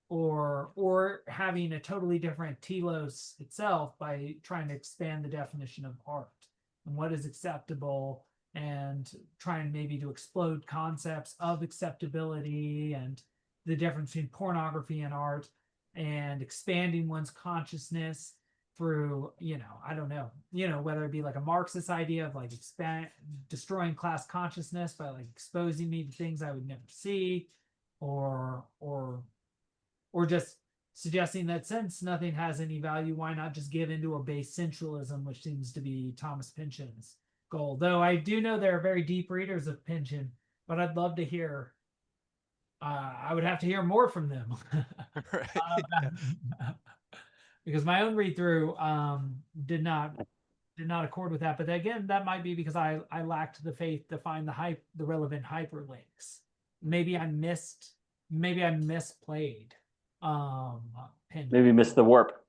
or having a totally different telos itself by trying to expand the definition of art and what is acceptable, and trying maybe to explode concepts of acceptability and the difference between pornography and art, and expanding one's consciousness through, I don't know, whether it be like a Marxist idea of like destroying class consciousness by like exposing me to things I would never see, or just suggesting that since nothing has any value, why not just give into a base sensualism, which seems to be Thomas Pynchon's goal. Though I do know there are very deep readers of Pynchon, but I'd love to hear. I would have to hear more from them. Right. Yeah. Because my own read through did not accord with that. But again, that might be because I lacked the faith to find the relevant hyperlinks. Maybe I misplayed Pynchon. Maybe miss the warp.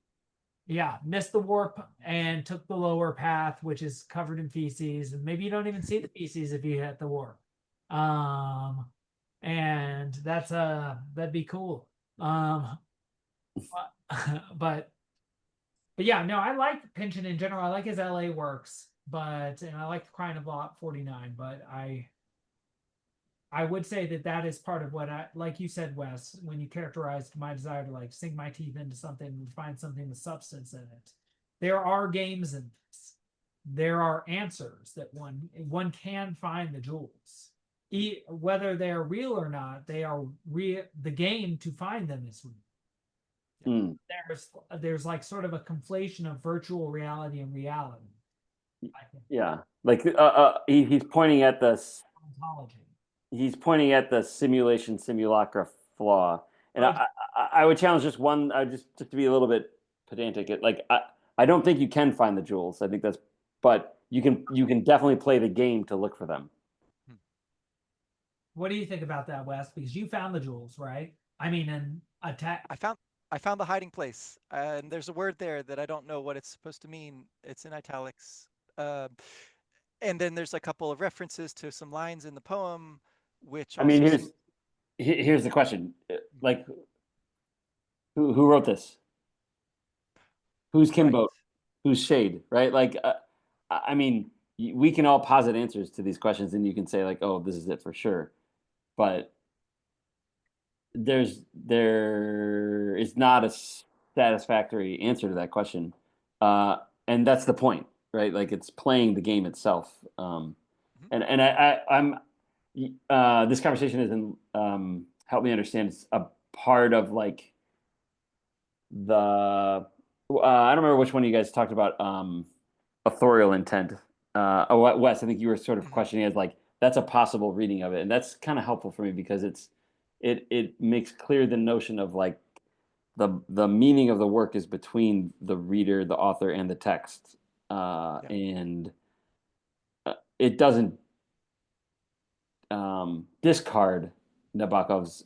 Yeah, missed the warp and took the lower path, which is covered in feces, and maybe you don't even see the feces if you hit the warp. And that'd be cool. But yeah, no, I like Pynchon in general. I like his LA works, and I like Crying of Lot 49, but I would say that is part of what like you said, Wes, when you characterized my desire to like sink my teeth into something and find something with substance in it. There are games in this. There are answers that one can find the jewels. Whether they're real or not, they are real. The game to find them is real. Mm. There's like sort of a conflation of virtual reality and reality. Yeah, like he's pointing at the Ontology. He's pointing at the simulation simulacra flaw, and Right. I would challenge just one. Just to be a little bit pedantic. I don't think you can find the jewels. I think that's, but you can definitely play the game to look for them. What do you think about that, Wes? Because you found the jewels, right? I mean, in attack. I found the hiding place, and there's a word there that I don't know what it's supposed to mean. It's in italics, and then there's a couple of references to some lines in the poem, which I mean, also seem. here's the question: like, who wrote this? Who's Right. Kimbo? Who's Shade? Right? Like, I mean, we can all posit answers to these questions, and you can say like, "Oh, this is it for sure," but there is not a satisfactory answer to that question, and that's the point, right? Like, it's playing the game itself, and I'm this conversation isn't help me understand. It's a part of like the I don't remember which one of you guys talked about authorial intent. Wes, I think you were sort of questioning as like that's a possible reading of it, and that's kind of helpful for me because it makes clear the notion of like the meaning of the work is between the reader, the author, and the text, and it doesn't discard Nabokov's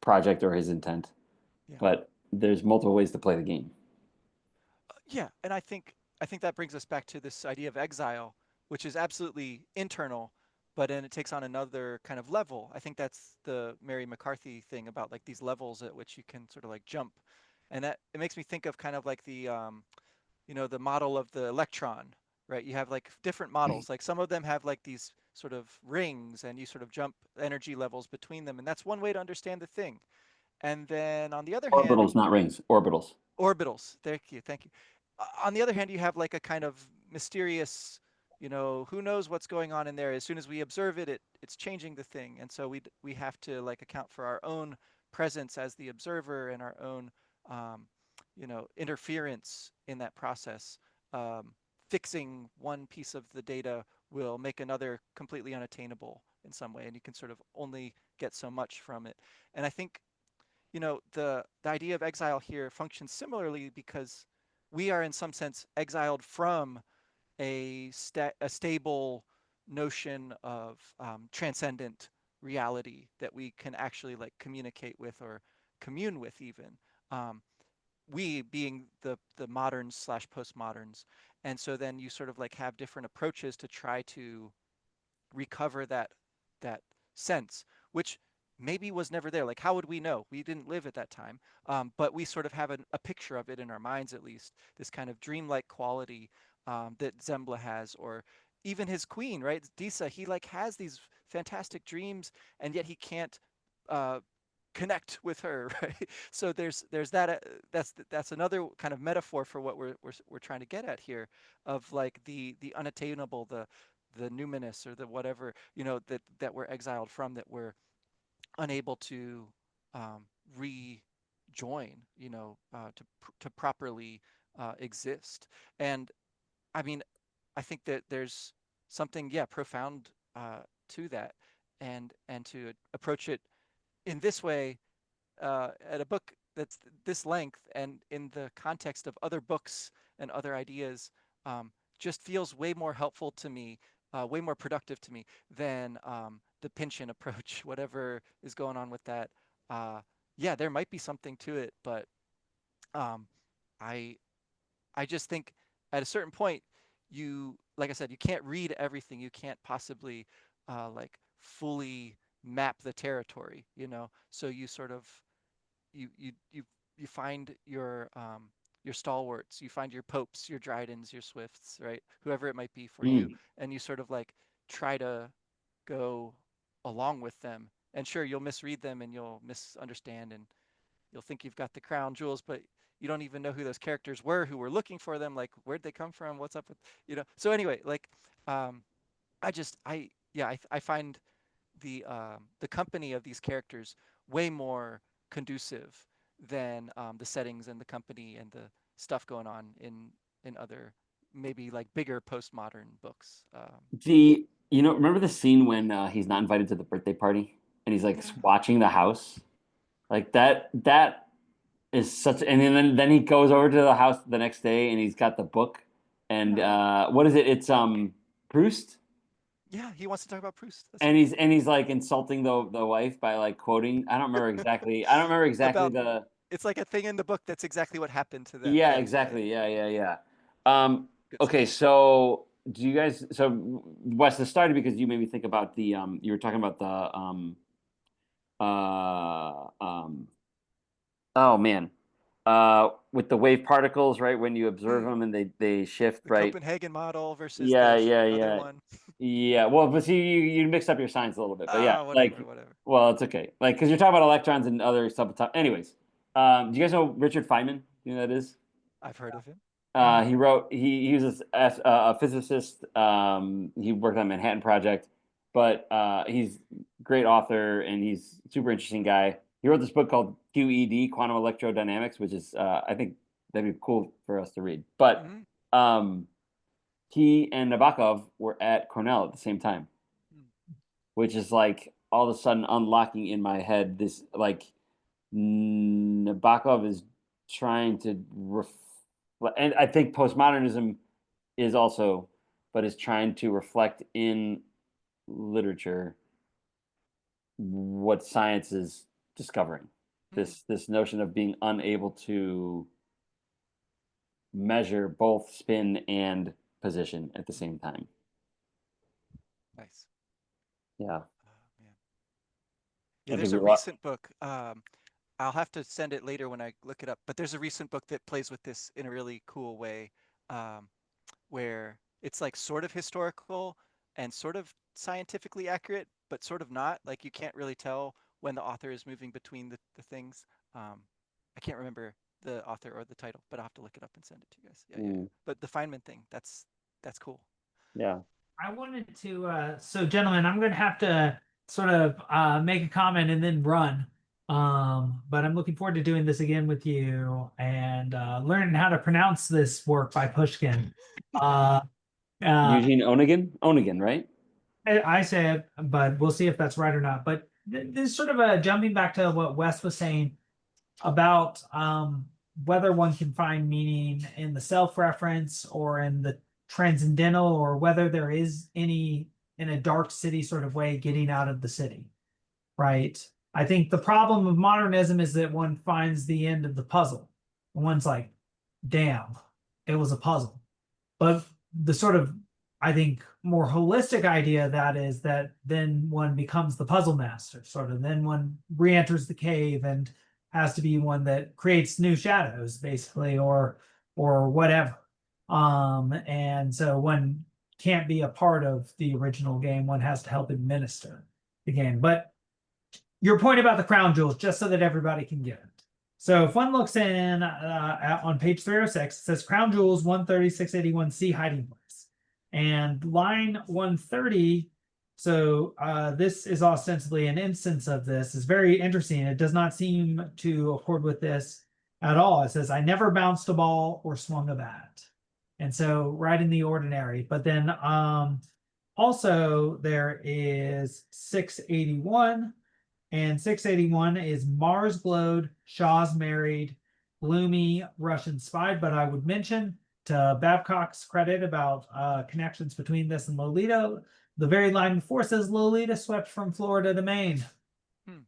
project or his intent, Yeah. but there's multiple ways to play the game. Yeah, and I think that brings us back to this idea of exile, which is absolutely internal, but then it takes on another kind of level. I think that's the Mary McCarthy thing about like these levels at which you can sort of like jump, and that it makes me think of kind of like the the model of the electron, right? You have like different models. Like some of them have like these sort of rings, and you sort of jump energy levels between them, and that's one way to understand the thing. And then on the other hand, Orbitals, not rings. Orbitals. orbitals. Thank you, thank you. On the other hand, you have like a kind of mysterious, who knows what's going on in there. As soon as we observe it, it's changing the thing, and so we have to like account for our own presence as the observer and our own, um, interference in that process. Um, Fixing one piece of the data will make another completely unattainable in some way, and you can sort of only get so much from it. And I think the idea of exile here functions similarly because we are in some sense exiled from a stable notion of transcendent reality that we can actually like communicate with or commune with even. Um, we being the moderns slash postmoderns. And so then you sort of like have different approaches to try to recover that sense, which maybe was never there. Like, how would we know? We didn't live at that time, but we sort of have a picture of it in our minds, at least. This kind of dreamlike quality that Zembla has, or even his queen, right? Disa, he like has these fantastic dreams, and yet he can't uh, connect with her, right? So there's that. That's another kind of metaphor for what we're trying to get at here, of like the unattainable, the numinous, or the whatever, that we're exiled from, that we're unable to um, rejoin, to properly exist. And I mean, I think that there's something, yeah, profound to that, and to approach it in this way, at a book that's this length and in the context of other books and other ideas, just feels way more helpful to me, way more productive to me than the Pynchon approach, whatever is going on with that. Uh, yeah, there might be something to it, but um, I I just think at a certain point, like I said, you can't read everything. You can't possibly like fully map the territory, So you sort of you you you you find your stalwarts, you find your popes, your Drydens, your Swifts, right? Whoever it might be for you, Mm. and you sort of like try to go along with them. And sure, you'll misread them and you'll misunderstand, and you'll think you've got the crown jewels, but you don't even know who those characters were who were looking for them. Like, where'd they come from? What's up with, So anyway, like, um, I find the company of these characters way more conducive than the settings and the company and the stuff going on in other, maybe like bigger postmodern books. Remember the scene when he's not invited to the birthday party and he's like Yeah. watching the house? Like that is such, and then he goes over to the house the next day and he's got the book and Yeah. what is it? It's Proust. Yeah. He wants to talk about Proust. That's And right. he's like insulting the wife by like quoting. I don't remember exactly About the. It's like a thing in the book that's exactly what happened to them. Yeah, Yeah. Yeah. exactly. Yeah, yeah, yeah. Good Okay, stuff. so do you guys? So Wes, this started because you made me think about the. You were talking about the. Uh, um. Oh man. With the wave particles, right? When you observe Mm. them and they shift, The right? Copenhagen model versus Yeah, the yeah, other yeah. one. Yeah, well, but see, you mixed up your signs a little bit, but yeah, Ah, whatever, like, whatever. well, it's okay, like, because you're talking about electrons and other subatomic. Anyways, do you guys know Richard Feynman? You know who that is? I've heard of him. He was a physicist. He worked on Manhattan Project, but he's a great author and he's a super interesting guy. He wrote this book called QED, Quantum Electrodynamics, which is I think that'd be cool for us to read. But Hmm. um, he and Nabokov were at Cornell at the same time, which is like all of a sudden unlocking in my head this like Nabokov is trying to and I think postmodernism is also, but is trying to reflect in literature what science is discovering. Mm. This notion of being unable to measure both spin and position at the same time. Nice. Yeah, Oh, man. Yeah, I think there's we a lost. recent book. I'll have to send it later when I look it up. But there's a recent book that plays with this in a really cool way, where it's like sort of historical and sort of scientifically accurate, but sort of not. Like you can't really tell when the author is moving between the things. I can't remember the author or the title, but I'll have to look it up and send it to you guys. Yeah, yeah, yeah. Mm, But the Feynman thing, that's cool. yeah. I wanted to, so gentlemen, I'm going to have to sort of make a comment and then run. But I'm looking forward to doing this again with you and learning how to pronounce this work by Pushkin. Uh, uh, Eugene Onegin? Onegin, right? I say it, but we'll see if that's right or not. But this is sort of a jumping back to what Wes was saying about whether one can find meaning in the self-reference or in the transcendental, or whether there is any in a dark city sort of way getting out of the city, right? I think the problem of modernism is that one finds the end of the puzzle. One's like, damn, it was a puzzle. But the sort of, I think, more holistic idea of that is that then one becomes the puzzle master, sort of. Then one re-enters the cave and has to be one that creates new shadows, basically, or whatever. And so one can't be a part of the original game. One has to help administer the game. But your point about the crown jewels, just so that everybody can get it. So if one looks in on page 306, it says crown jewels 13681C hiding place. And line 130, so this is ostensibly an instance of this, is very interesting. It does not seem to accord with this at all. It says, I never bounced a ball or swung a bat. And so right in the ordinary. But then also there is 681. And 681 is Mars glowed, Shaw's married, gloomy Russian spied. But I would mention to Babcock's credit about connections between this and Lolita, the very line before says Lolita swept from Florida to Maine. Hmm.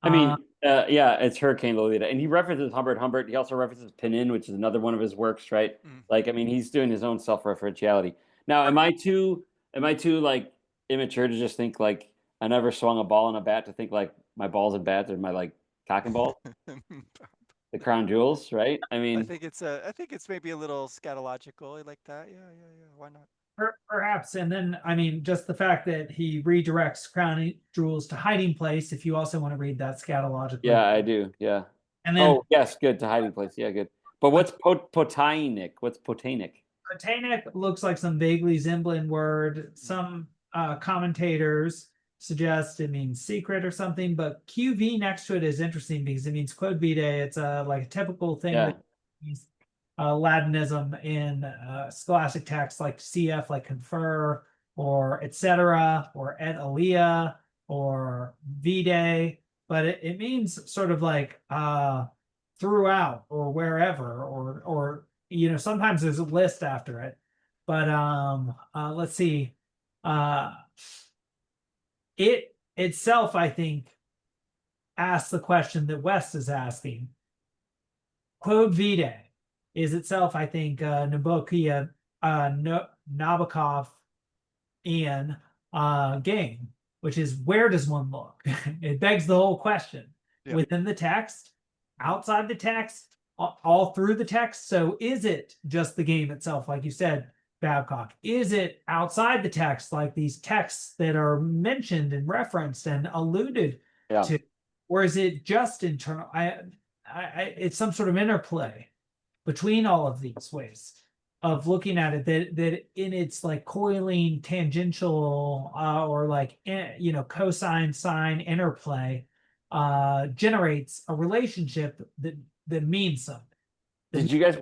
I mean, yeah, it's Hurricane Lolita, and he references Humbert Humbert. He also references Pinin, which is another one of his works, right? Mm. Like, I mean, he's doing his own self-referentiality. Now, am I too like immature to just think like I never swung a ball and a bat to think like my balls and bats are my like cock and ball, the crown jewels, right? I mean, I think it's maybe a little scatological like that. Yeah, yeah, yeah. Why not? Perhaps. And then, I mean, just the fact that he redirects crown jewels to hiding place, if you also want to read that scatologically. yeah, I do. Yeah. And then Oh, yes, good to hiding place. Yeah, good. But what's Potainik? What's Potainik? Botanic looks like some vaguely Zimblin word. Some commentators suggest it means secret or something, but QV next to it is interesting because it means quod vitae. It's like a typical thing Yeah. that means Latinism in scholastic texts like CF, like confer, or etc., or et alia, or vitae. But it means sort of like throughout or wherever, or sometimes there's a list after it. But let's see. It itself, I think, asks the question that West is asking. Quod vitae is itself, I think, Nabokov in game, which is where does one look? It begs the whole question. Yeah. Within the text, outside the text, all through the text. So is it just the game itself, like you said, Babcock? Is it outside the text, like these texts that are mentioned and referenced and alluded Yeah. to, or is it just internal? It's some sort of interplay between all of these ways of looking at it, that in its like coiling tangential or like cosine sine interplay generates a relationship that means something. Did you guys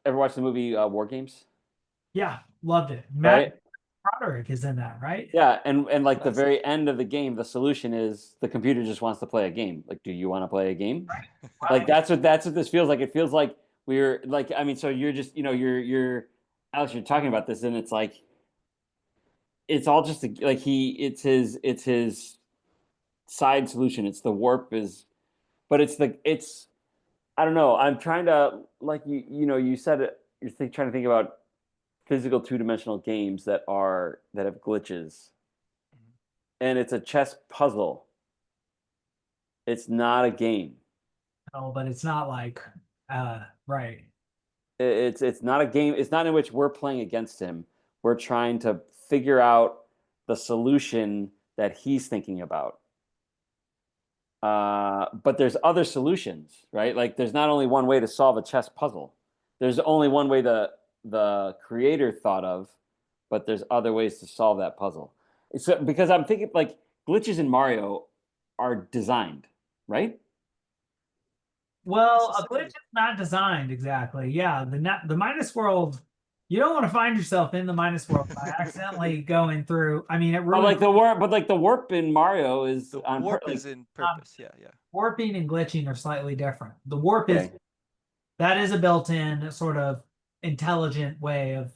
ever watch the movie War Games? Yeah, loved it. Right? Matt Broderick is in that, right? Yeah, and like the Nice. very end of the game, the solution is the computer just wants to play a game. Like, do you want to play a game? Like that's what this feels like. It feels like we're like, I mean, so you're just, you're Alex, you're talking about this, and it's like it's all just like it's his side solution. It's the warp is, but it's I don't know. I'm trying to like you said it. Trying to think about physical two-dimensional games that have glitches, and it's a chess puzzle. It's not a game. Oh, but it's not like right. It's not a game. It's not in which we're playing against him. we're trying to figure out the solution that he's thinking about. But there's other solutions, right? Like there's not only one way to solve a chess puzzle. There's only one way the creator thought of, but there's other ways to solve that puzzle. So because I'm thinking like glitches in Mario are designed, right? Well, a glitch Necessarily. is not designed exactly. Yeah, the minus world. You don't want to find yourself in the minus world by accidentally going through. I mean, it But ruins like the warp in Mario is The on warp like is in purpose. Yeah, yeah. warping and glitching are slightly different. The warp is okay. that is a built-in sort of intelligent way of,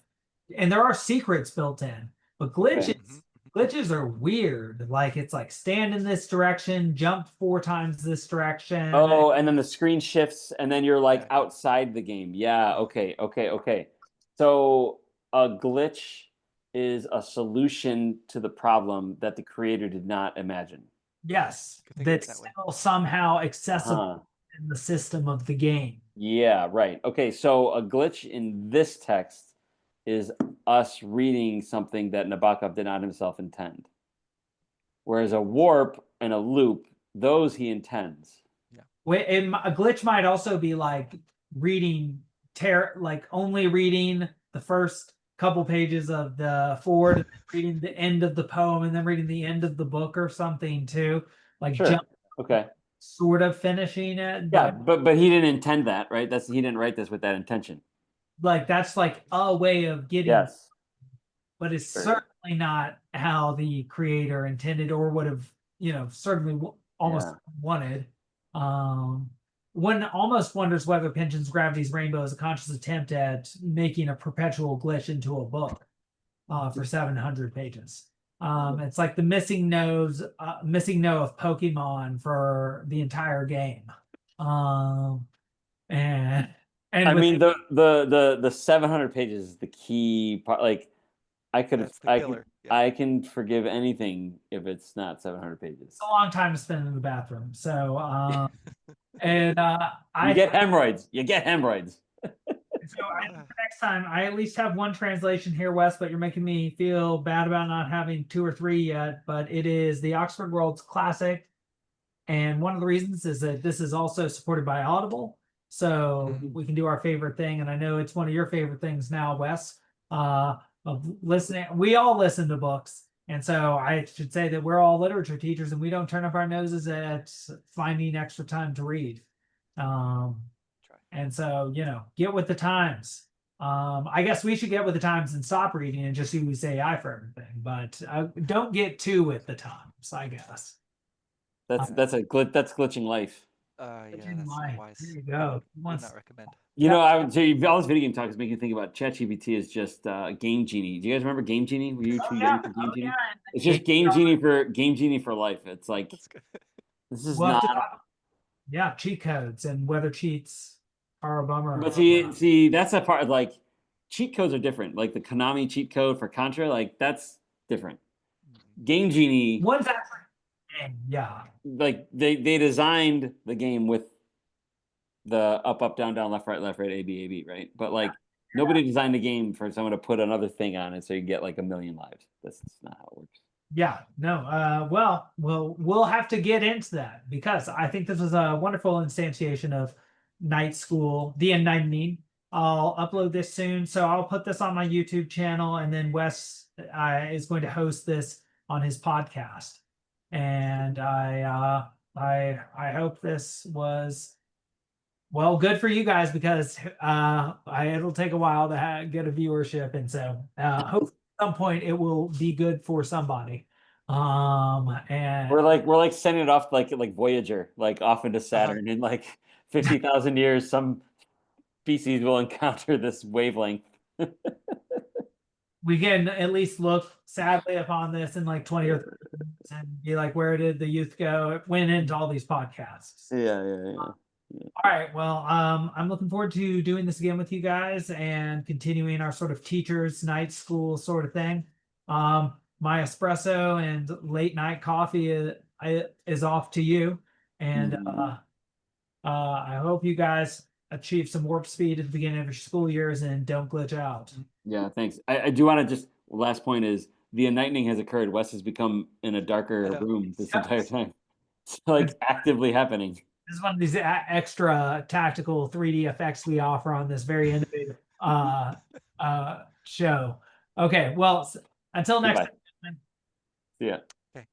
and there are secrets built in, but glitches Okay. Hmm. glitches are weird. Like it's like stand in this direction, jump 4 times this direction. Oh, and then the screen shifts, and then you're like Yeah, yeah. outside the game. Yeah, okay. So a glitch is a solution to the problem that the creator did not imagine. Yes, Could think of it that's that way. still somehow accessible Uh-huh. in the system of the game. Yeah, right. Okay, so a glitch in this text is us reading something that Nabokov did not himself intend. Whereas a warp and a loop, those he intends. Yeah. A glitch might also be like reading like only reading the first couple pages of the forward, and then reading the end of the poem, and then reading the end of the book or something too. Like Sure. jump, Okay. sort of finishing it, Yeah, but but he didn't intend that, right? He didn't write this with that intention. like that's like a way of getting, Yes. but it's Sure. certainly not how the creator intended or would have, certainly almost Yeah. wanted. One almost wonders whether Pynchon's Gravity's Rainbow is a conscious attempt at making a perpetual glitch into a book for 700 pages. It's like the missing no of Pokemon for the entire game. Um, and I with mean the 700 pages is the key part. Like That's the killer. Yeah. I can forgive anything if it's not 700 pages. a long time to spend in the bathroom. So, and You I get hemorrhoids. You get hemorrhoids. I think for next time I at least have one translation here, Wes, but you're making me feel bad about not having 2 or 3 yet. But it is the Oxford World's Classic, and one of the reasons is that this is also supported by Audible, so Mhm. we can do our favorite thing. And I know it's one of your favorite things now, Wes, of listening. We all listen to books. And so I should say that we're all literature teachers and we don't turn up our noses at finding extra time to read. Um, Try. and so, get with the times. I guess we should get with the times and stop reading and just use AI for everything, but don't get too with the times, I guess. That's Yeah. that's glitching life. Yeah, that's not There wise. you go. Would not recommend. You know, I would say all this video game talk is making me think about ChatGPT is just Game Genie. Do you guys remember Game Genie? Were you too young for Game Oh yeah. Genie? It's just Game Genie for life. It's like That's good. this is We'll have not. to yeah, cheat codes and whether cheats are a bummer. But see, that's a part. Like cheat codes are different. Like the Konami cheat code for Contra, like that's different. Mhm. Game Genie, One's actually yeah. like they designed the game with the up down down left right A B, right? But like nobody designed a game for someone to put another thing on it so you get like a million lives. That's not how it works. Yeah, no. Well, we'll have to get into that because I think this was a wonderful instantiation of Night School, the Enlightening. I'll upload this soon, so I'll put this on my YouTube channel, and then Wes is going to host this on his podcast. And I hope this was well good for you guys because it'll take a while to get a viewership, and so hopefully at some point it will be good for somebody. And We're like sending it off like Voyager, like off into Saturn in like 50,000 years. Some species will encounter this wavelength. we can at least look sadly upon this in like 20 or 30 years and be like, where did the youth go? It went into all these podcasts. Yeah. All right. Well, I'm looking forward to doing this again with you guys and continuing our sort of teachers' night school sort of thing. My espresso and late night coffee is off to you, and I hope you guys achieve some warp speed at the beginning of your school years and don't glitch out. Yeah, thanks. I do want to just last point is the enlightening has occurred. Wes has become in a darker know. room this Yep. entire time. It's like actively happening. This is one of these extra tactical 3D effects we offer on this very innovative show. Okay, well, until next Goodbye. time. See ya. Okay, thank